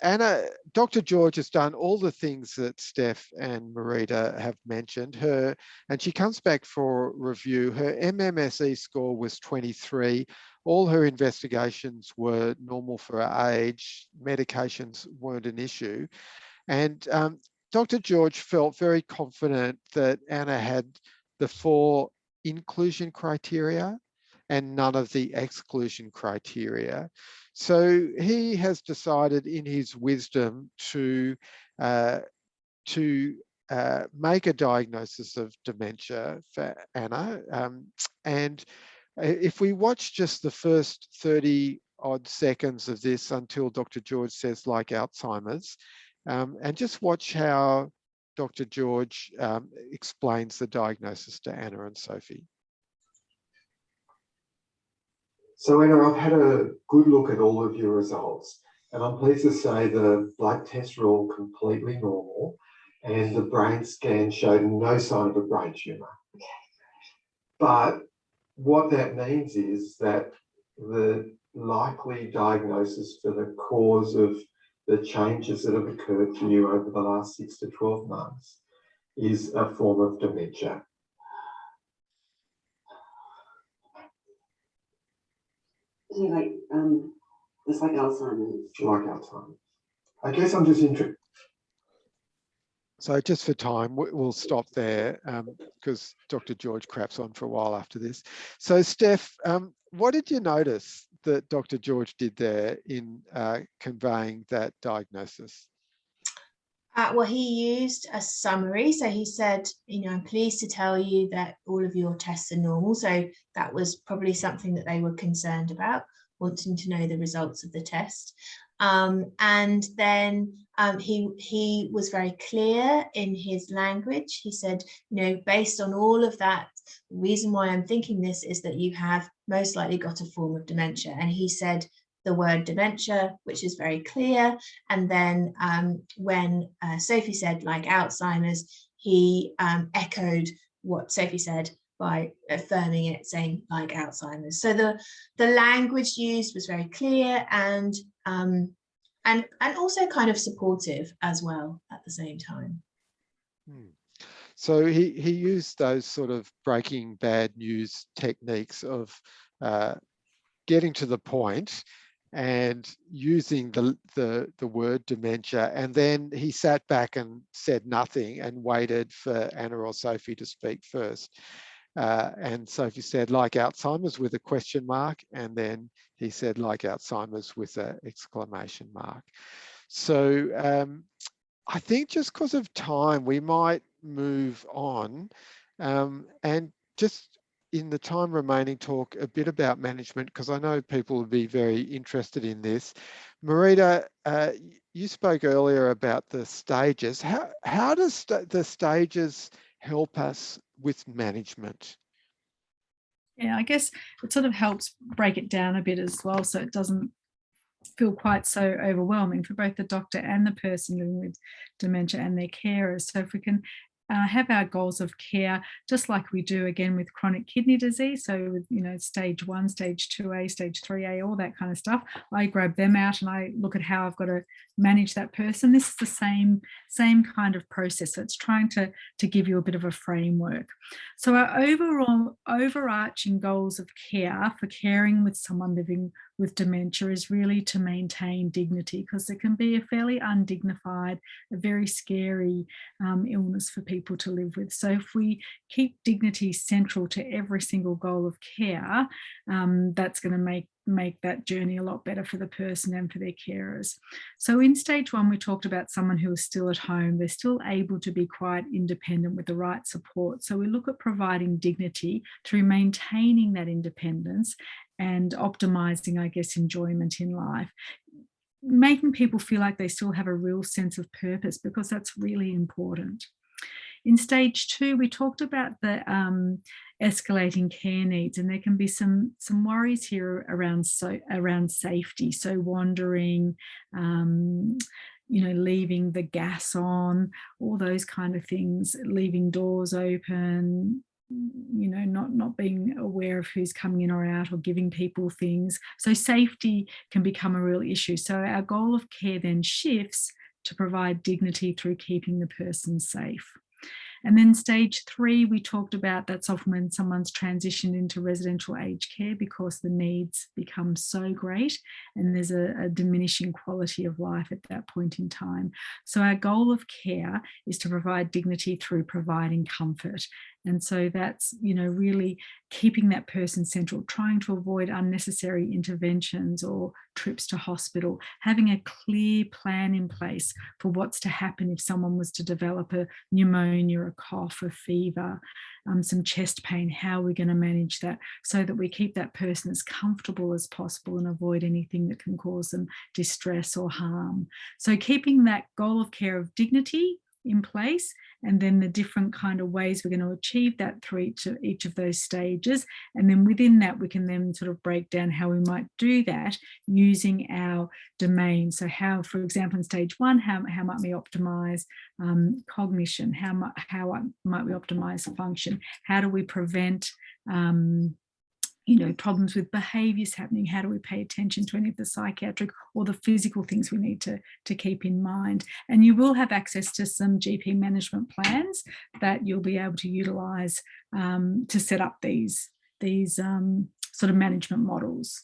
Anna, Dr. George has done all the things that Steph and Marita have mentioned. And she comes back for review. Her MMSE score was 23. All her investigations were normal for her age. Medications weren't an issue. And Dr. George felt very confident that Anna had the 4 inclusion criteria and none of the exclusion criteria. So he has decided in his wisdom to make a diagnosis of dementia for Anna. And if we watch just the first 30 odd seconds of this until Dr. George says like Alzheimer's, and just watch how Dr. George explains the diagnosis to Anna and Sophie. So Anna, I've had a good look at all of your results, and I'm pleased to say the blood tests are all completely normal, and the brain scan showed no sign of a brain tumour. But what that means is that the likely diagnosis for the cause of the changes that have occurred to you over the last 6 to 12 months is a form of dementia. So like, it's like Alzheimer's. Like Alzheimer's. I guess I'm just interested. So just for time, we'll stop there because Dr. George craps on for a while after this. So Steph, what did you notice that Dr. George did there in conveying that diagnosis? Well, he used a summary. So he said, I'm pleased to tell you that all of your tests are normal. So that was probably something that they were concerned about, wanting to know the results of the test. And then he was very clear in his language. He said, based on all of that, the reason why I'm thinking this is that you have most likely got a form of dementia. And he said the word dementia, which is very clear. And then when Sophie said like Alzheimer's, he echoed what Sophie said by affirming it, saying like Alzheimer's. So the language used was very clear and also kind of supportive as well at the same time. So he used those sort of breaking bad news techniques of getting to the point and using the word dementia, and then he sat back and said nothing and waited for Anna or Sophie to speak first. And Sophie said like Alzheimer's with a question mark, and then he said like Alzheimer's with an exclamation mark. So I think just because of time, we might move on and just in the time remaining talk a bit about management, because I know people will be very interested in this. Marita, you spoke earlier about the stages. How does the stages help us with management? Yeah, I guess it sort of helps break it down a bit as well, so it doesn't feel quite so overwhelming for both the doctor and the person living with dementia and their carers. So if we can have our goals of care, just like we do again with chronic kidney disease. So with, stage 1, stage 2A, stage 3A, all that kind of stuff, I grab them out and I look at how I've got to manage that person. This is the same kind of process. So it's trying to give you a bit of a framework. So our overarching goals of care for caring with someone living with dementia is really to maintain dignity, because it can be a fairly undignified, a very scary illness for people to live with. So if we keep dignity central to every single goal of care, that's going to make that journey a lot better for the person and for their carers. So in stage 1, we talked about someone who is still at home. They're still able to be quite independent with the right support. So we look at providing dignity through maintaining that independence and optimizing, I guess, enjoyment in life, making people feel like they still have a real sense of purpose, because that's really important. In stage 2, we talked about the escalating care needs, and there can be some worries here around safety. So wandering, leaving the gas on, all those kind of things, leaving doors open, not being aware of who's coming in or out, or giving people things. So safety can become a real issue. So our goal of care then shifts to provide dignity through keeping the person safe. And then stage 3, we talked about, that's often when someone's transitioned into residential aged care because the needs become so great and there's a diminishing quality of life at that point in time. So our goal of care is to provide dignity through providing comfort. And so that's, really keeping that person central, trying to avoid unnecessary interventions or trips to hospital, having a clear plan in place for what's to happen if someone was to develop a pneumonia, a cough, a fever, some chest pain. How are we going to manage that so that we keep that person as comfortable as possible and avoid anything that can cause them distress or harm? So keeping that goal of care of dignity in place, and then the different kind of ways we're going to achieve that through each of those stages. And then within that, we can then sort of break down how we might do that using our domain. So how, for example, in stage 1, how might we optimize cognition? How might we optimize function? How do we prevent problems with behaviours happening? How do we pay attention to any of the psychiatric or the physical things we need to keep in mind? And you will have access to some GP management plans that you'll be able to utilise to set up these sort of management models.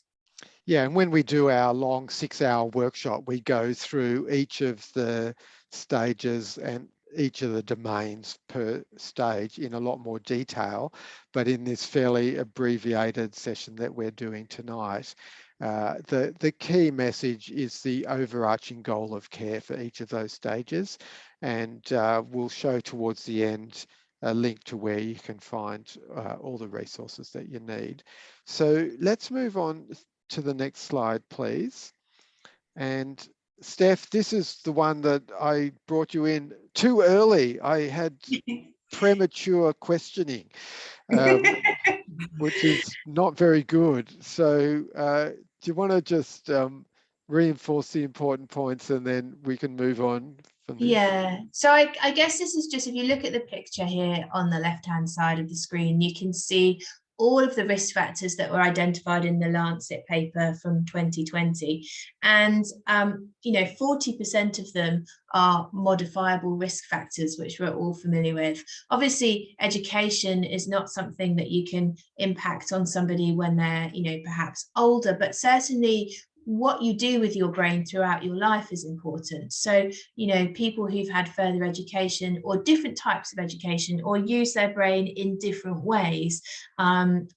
Yeah, and when we do our long 6-hour workshop, we go through each of the stages and each of the domains per stage in a lot more detail, but in this fairly abbreviated session that we're doing tonight, the key message is the overarching goal of care for each of those stages, and we'll show towards the end a link to where you can find all the resources that you need. So let's move on to the next slide, please. And Steph, this is the one that I brought you in too early. I had premature questioning, which is not very good. So do you want to just reinforce the important points and then we can move on from this? Yeah, so I guess this is just, if you look at the picture here on the left-hand side of the screen, you can see all of the risk factors that were identified in the Lancet paper from 2020. And, 40% of them are modifiable risk factors, which we're all familiar with. Obviously, education is not something that you can impact on somebody when they're, perhaps older, but certainly what you do with your brain throughout your life is important. So, people who've had further education or different types of education or use their brain in different ways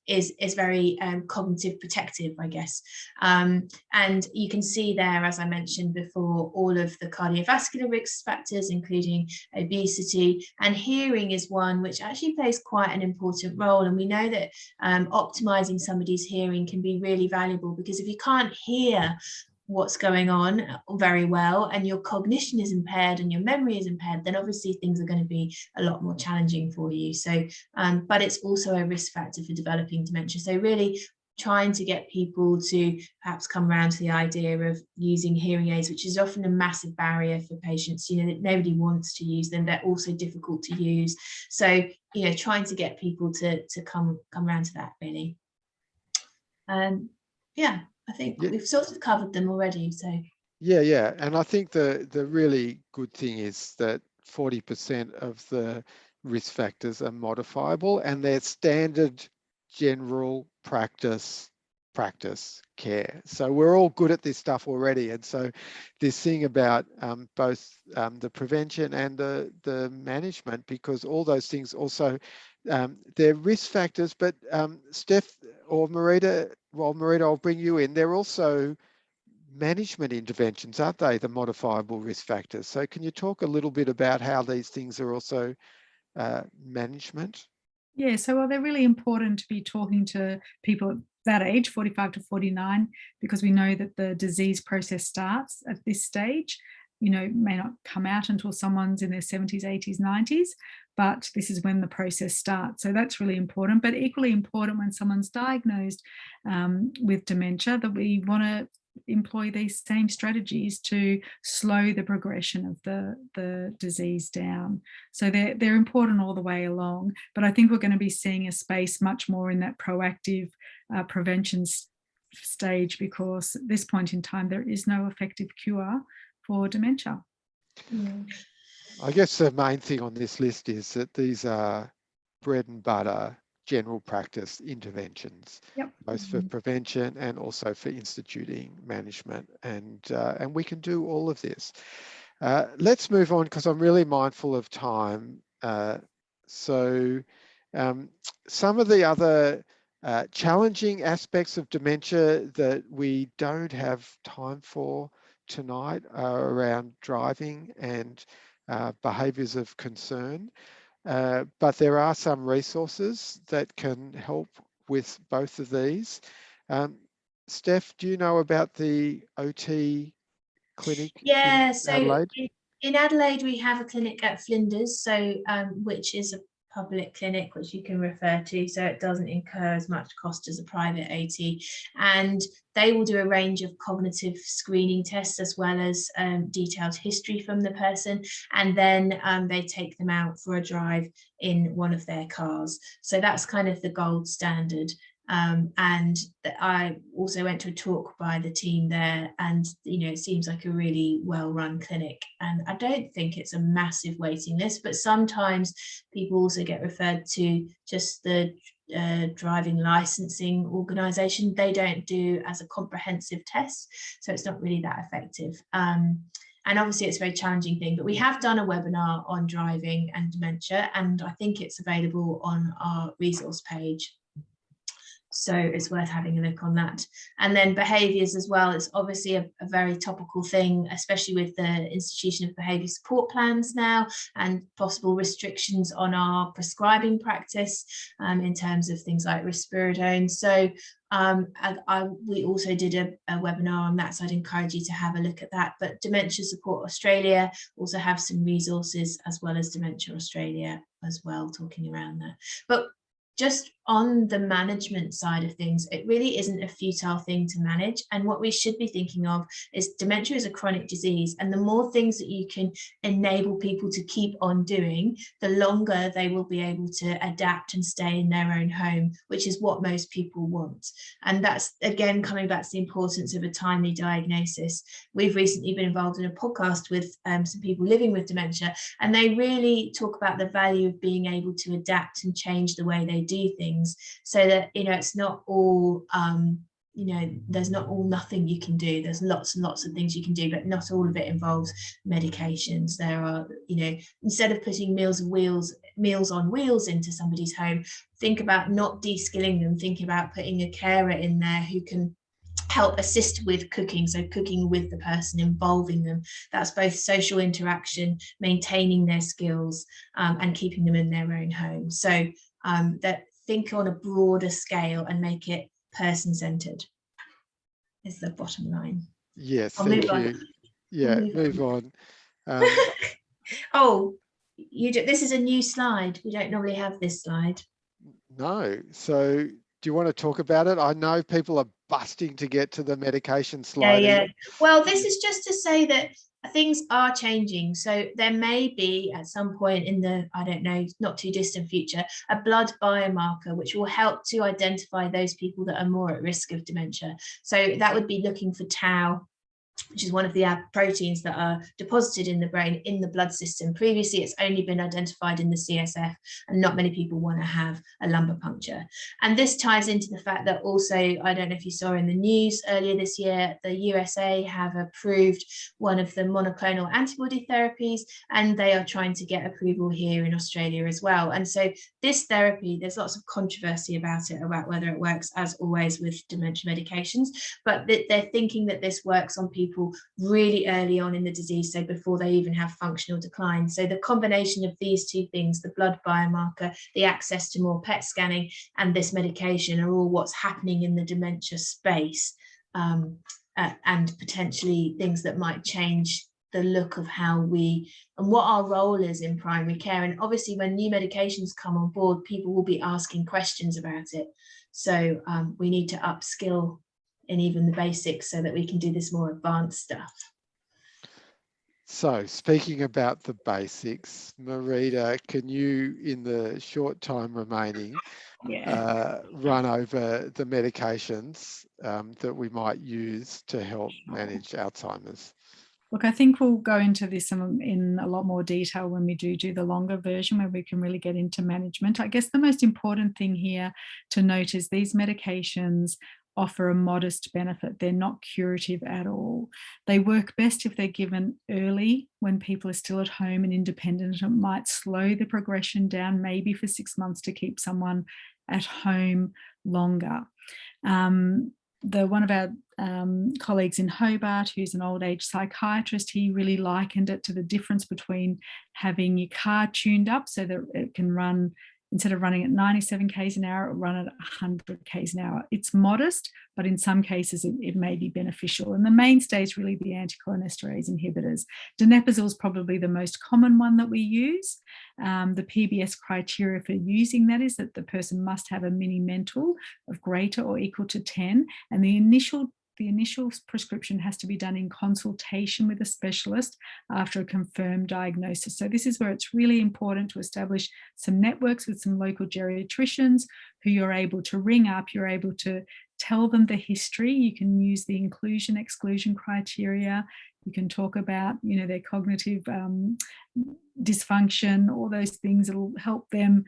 is very cognitive protective, I guess. And you can see there, as I mentioned before, all of the cardiovascular risk factors, including obesity, and hearing is one which actually plays quite an important role. And we know that optimizing somebody's hearing can be really valuable, because if you can't hear what's going on very well and your cognition is impaired and your memory is impaired, then obviously things are going to be a lot more challenging for you. So but it's also a risk factor for developing dementia. So really trying to get people to perhaps come around to the idea of using hearing aids, which is often a massive barrier for patients. You know, that nobody wants to use them. They're also difficult to use. So, you know, trying to get people to come around to that, really. Yeah, I think we've sort of covered them already. So yeah, and I think the really good thing is that 40% of the risk factors are modifiable, and they're standard general practice care. So we're all good at this stuff already, and so this thing about both the prevention and the management, because all those things also they're risk factors. But Steph or Marita, well, Marita, I'll bring you in. They're also management interventions, aren't they, the modifiable risk factors? So can you talk a little bit about how these things are also management? Yeah, so well, they're really important to be talking to people at that age, 45 to 49, because we know that the disease process starts at this stage. You know, may not come out until someone's in their 70s, 80s, 90s, but this is when the process starts. So that's really important, but equally important when someone's diagnosed with dementia, that we want to employ these same strategies to slow the progression of the disease down. So they're important all the way along, but I think we're going to be seeing a space much more in that proactive prevention stage, because at this point in time there is no effective cure for dementia. I guess the main thing on this list is that these are bread and butter general practice interventions, both for prevention and also for instituting management, and we can do all of this. Let's move on, because I'm really mindful of time. So some of the other challenging aspects of dementia that we don't have time for tonight are around driving and behaviours of concern. But there are some resources that can help with both of these. Steph, do you know about the OT clinic? Yeah, in Adelaide? in Adelaide we have a clinic at Flinders, so which is a public clinic which you can refer to, so it doesn't incur as much cost as a private OT, and they will do a range of cognitive screening tests as well as detailed history from the person, and then they take them out for a drive in one of their cars. So that's kind of the gold standard. And I also went to a talk by the team there, and you know, it seems like a really well-run clinic, and I don't think it's a massive waiting list, but sometimes people also get referred to just the driving licensing organisation. They don't do as a comprehensive test, so it's not really that effective. And obviously it's a very challenging thing, but we have done a webinar on driving and dementia, and I think it's available on our resource page. So it's worth having a look on that. And then behaviours as well, it's obviously a very topical thing, especially with the institution of behaviour support plans now, and possible restrictions on our prescribing practice in terms of things like risperidone. So we also did a webinar on that, so I'd encourage you to have a look at that. But Dementia Support Australia also have some resources, as well as Dementia Australia as well, talking around that. But just on the management side of things, it really isn't a futile thing to manage. And what we should be thinking of is dementia is a chronic disease, and the more things that you can enable people to keep on doing, the longer they will be able to adapt and stay in their own home, which is what most people want. And that's, again, coming back to the importance of a timely diagnosis. We've recently been involved in a podcast with some people living with dementia, and they really talk about the value of being able to adapt and change the way they do things, so that, you know, it's not all you know, there's not all nothing you can do. There's lots and lots of things you can do, but not all of it involves medications. There are, you know, instead of putting meals on wheels into somebody's home, think about not de-skilling them. Think about putting a carer in there who can help assist with cooking, so cooking with the person, involving them. That's both social interaction, maintaining their skills, and keeping them in their own home. So that think on a broader scale and make it person-centered is the bottom line. Yes, thank you. Yeah, move on. Oh, this is a new slide. We don't normally have this slide. No, so do you want to talk about it? I know people are busting to get to the medication slide. Yeah. Well, this is just to say that things are changing. So there may be at some point in the, I don't know, not too distant future, a blood biomarker which will help to identify those people that are more at risk of dementia. So that would be looking for tau, which is one of the proteins that are deposited in the brain, in the blood system. Previously, it's only been identified in the CSF, and not many people want to have a lumbar puncture. And this ties into the fact that also, I don't know if you saw in the news earlier this year, the USA have approved one of the monoclonal antibody therapies, and they are trying to get approval here in Australia as well. And so this therapy, there's lots of controversy about it, about whether it works, as always with dementia medications, but they're thinking that this works on people really early on in the disease, so before they even have functional decline. So the combination of these two things, the blood biomarker, the access to more PET scanning, and this medication, are all what's happening in the dementia space, and potentially things that might change the look of how we and what our role is in primary care. And obviously when new medications come on board, people will be asking questions about it. So we need to upskill in even the basics so that we can do this more advanced stuff. So speaking about the basics, Marita, can you, in the short time remaining, run over the medications that we might use to help manage Alzheimer's? Look, I think we'll go into this in a lot more detail when we do the longer version, where we can really get into management. I guess the most important thing here to note is these medications offer a modest benefit. They're not curative at all. They work best if they're given early when people are still at home and independent. It might slow the progression down, maybe for 6 months, to keep someone at home longer. One of our colleagues in Hobart, who's an old age psychiatrist, he really likened it to the difference between having your car tuned up so that it can run, instead of running at 97 k's an hour, it'll run at 100 k's an hour. It's modest, but in some cases it may be beneficial. And the mainstay is really the anticholinesterase inhibitors. Donepezil is probably the most common one that we use. The PBS criteria for using that is that the person must have a mini mental of greater or equal to 10, and the initial prescription has to be done in consultation with a specialist after a confirmed diagnosis. So this is where it's really important to establish some networks with some local geriatricians who you're able to ring up. You're able to tell them the history. You can use the inclusion, exclusion criteria. You can talk about, their cognitive dysfunction, all those things that will help them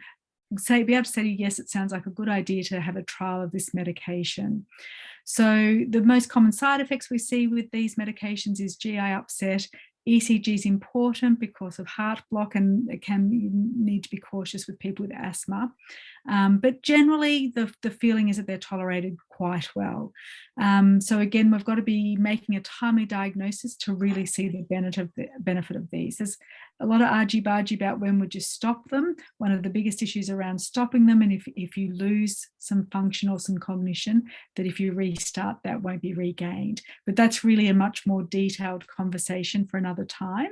be able to say, yes, it sounds like a good idea to have a trial of this medication. So the most common side effects we see with these medications is GI upset. ECG is important because of heart block, and you need to be cautious with people with asthma. But generally, the feeling is that they're tolerated quite well. So again, we've got to be making a timely diagnosis to really see the benefit of these. There's a lot of argy-bargy about when would you stop them. One of the biggest issues around stopping them, and if you lose some function or some cognition, that if you restart, that won't be regained. But that's really a much more detailed conversation for another time.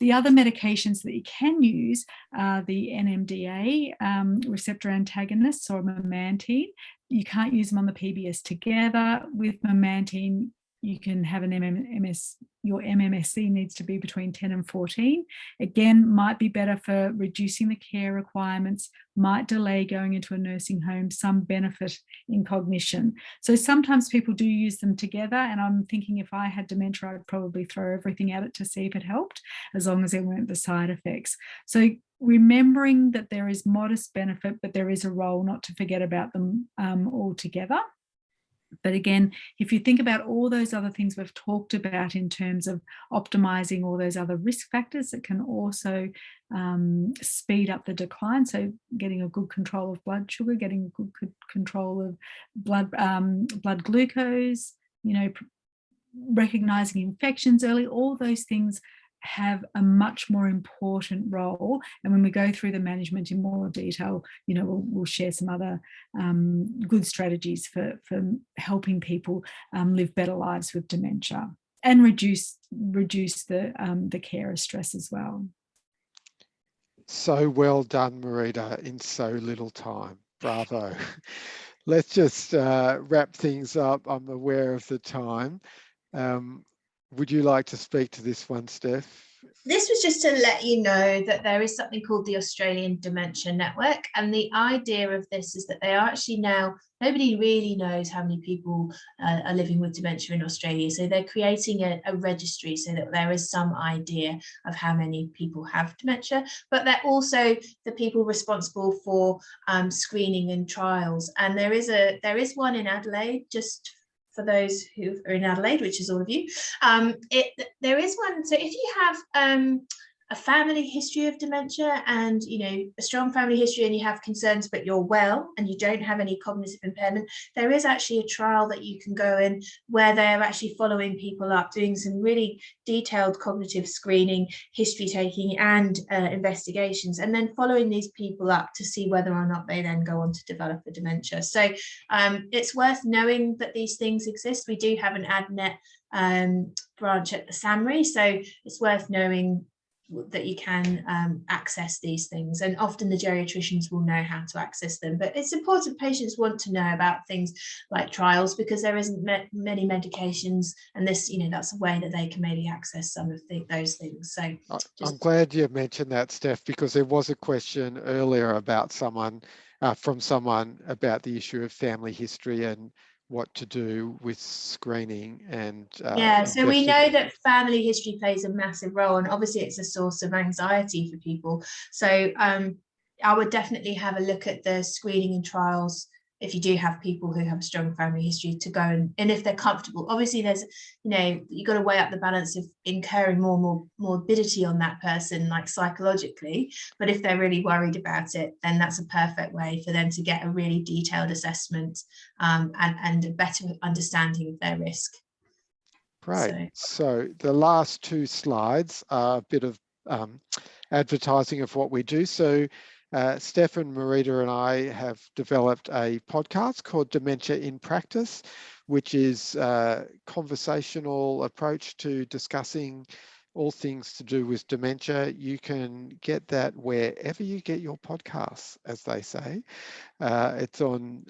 The other medications that you can use are the NMDA receptor antagonists, or memantine. You can't use them on the PBS together. With memantine, you can have an your MMSC needs to be between 10 and 14. Again, might be better for reducing the care requirements, might delay going into a nursing home, some benefit in cognition. So sometimes people do use them together, and I'm thinking if I had dementia, I'd probably throw everything at it to see if it helped, as long as there weren't the side effects. So remembering that there is modest benefit, but there is a role not to forget about them altogether. But again, if you think about all those other things we've talked about in terms of optimizing all those other risk factors that can also speed up the decline, so getting a good control of blood sugar, getting a good control of blood glucose, recognizing infections early, all those things have a much more important role. And when we go through the management in more detail, we'll share some other good strategies for helping people live better lives with dementia and reduce the carer stress as well. So well done, Marita, in so little time. Bravo. let's just wrap things up. I'm aware of the time. Would you like to speak to this one, Steph? This was just to let you know that there is something called the Australian Dementia Network, and the idea of this is that they are actually now, nobody really knows how many people are living with dementia in Australia, so they're creating a registry so that there is some idea of how many people have dementia, but they're also the people responsible for screening and trials, and there is one in Adelaide, just for those who are in Adelaide, which is all of you. There is one, so if you have a family history of dementia and, you know, a strong family history and you have concerns, but you're well and you don't have any cognitive impairment, there is actually a trial that you can go in where they're actually following people up, doing some really detailed cognitive screening, history taking and investigations, and then following these people up to see whether or not they then go on to develop a dementia. So it's worth knowing that these things exist. We do have an ADNET branch at the SAMRI, so it's worth knowing that you can access these things, and often the geriatricians will know how to access them, but it's important patients want to know about things like trials, because there isn't many medications, and this, you know, that's a way that they can maybe access some of those things. So I'm glad you mentioned that, Steph, because there was a question earlier about someone from someone about the issue of family history and what to do with screening and yeah, so we know that family history plays a massive role, and obviously it's a source of anxiety for people. So I would definitely have a look at the screening and trials if you do have people who have a strong family history, to go and if they're comfortable. Obviously there's, you know, you've got to weigh up the balance of incurring more morbidity on that person, like psychologically, but if they're really worried about it, then that's a perfect way for them to get a really detailed assessment and a better understanding of their risk. Great. So the last two slides are a bit of advertising of what we do. So Stefan, Marita and I have developed a podcast called Dementia in Practice, which is a conversational approach to discussing all things to do with dementia. You can get that wherever you get your podcasts, as they say. It's on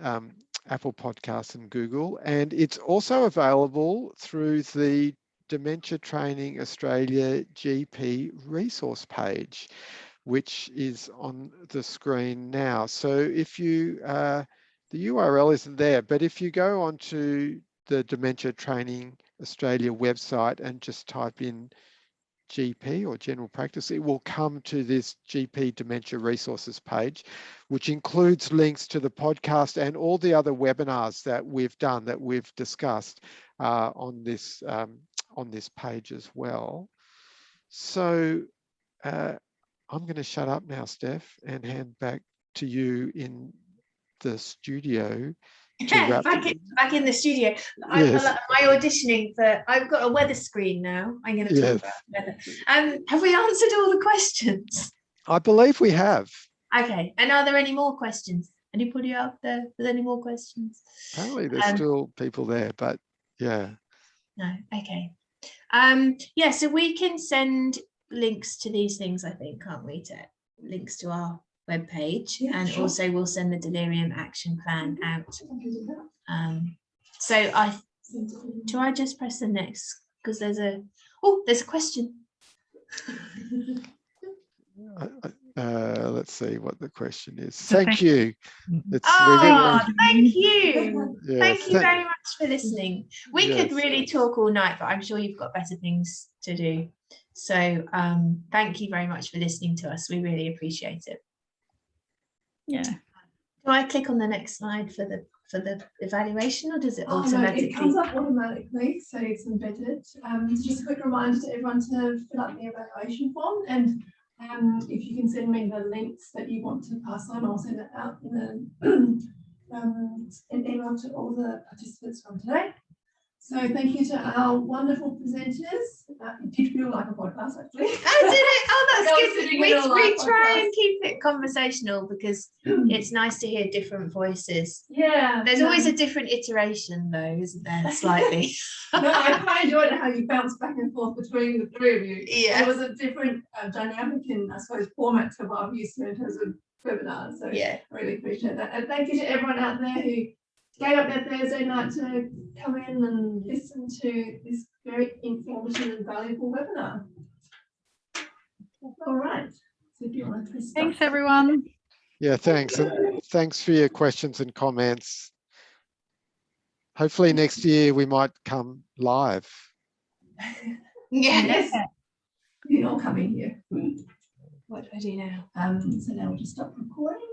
Apple Podcasts and Google, and it's also available through the Dementia Training Australia GP resource page, which is on the screen now. So if you, the URL isn't there, but if you go onto the Dementia Training Australia website and just type in GP or general practice, it will come to this GP dementia resources page, which includes links to the podcast and all the other webinars that we've done, that we've discussed on this page as well. So I'm going to shut up now, Steph, and hand back to you in the studio. Back in the studio. Yes. My auditioning for, I've got a weather screen now. I'm going to talk about weather. Have we answered all the questions? I believe we have. Okay. And are there any more questions? Anybody out there with any more questions? Apparently there's still people there, but yeah. No. Okay. Yeah, so we can send links to these things, I think, can't we, to links to our webpage, and sure. Also we'll send the Delirium action plan out. So do I just press the next, because there's a question. Let's see what the question is. Thank you. Thank you. Yes, thank you very much for listening. We could really talk all night, but I'm sure you've got better things to do. So thank you very much for listening to us. We really appreciate it. Yeah. Do I click on the next slide for the evaluation, or does it automatically? No, it comes up automatically, so it's embedded. Just a quick reminder to everyone to fill out the evaluation form, and if you can send me the links that you want to pass on, I'll send it out in an email to all the participants from today. So thank you to our wonderful presenters. It did feel like a podcast, actually. Oh, did it? Oh, that's good. We try and keep it conversational, because it's nice to hear different voices. Yeah. There's always a different iteration, though, isn't there? Slightly. No, I quite enjoyed how you bounced back and forth between the three of you. Yeah. There was a different dynamic and, I suppose, format to what I'm used to in terms of webinars. So yeah, I really appreciate that. And thank you to everyone out there who gave up their Thursday night to come in and listen to this very informative and valuable webinar. All right. So if you want to press Thanks, stop. everyone. Yeah, thanks. And thanks for your questions and comments. Hopefully next year we might come live. Yes. You all come in here. What do I do now? So now we'll just stop recording.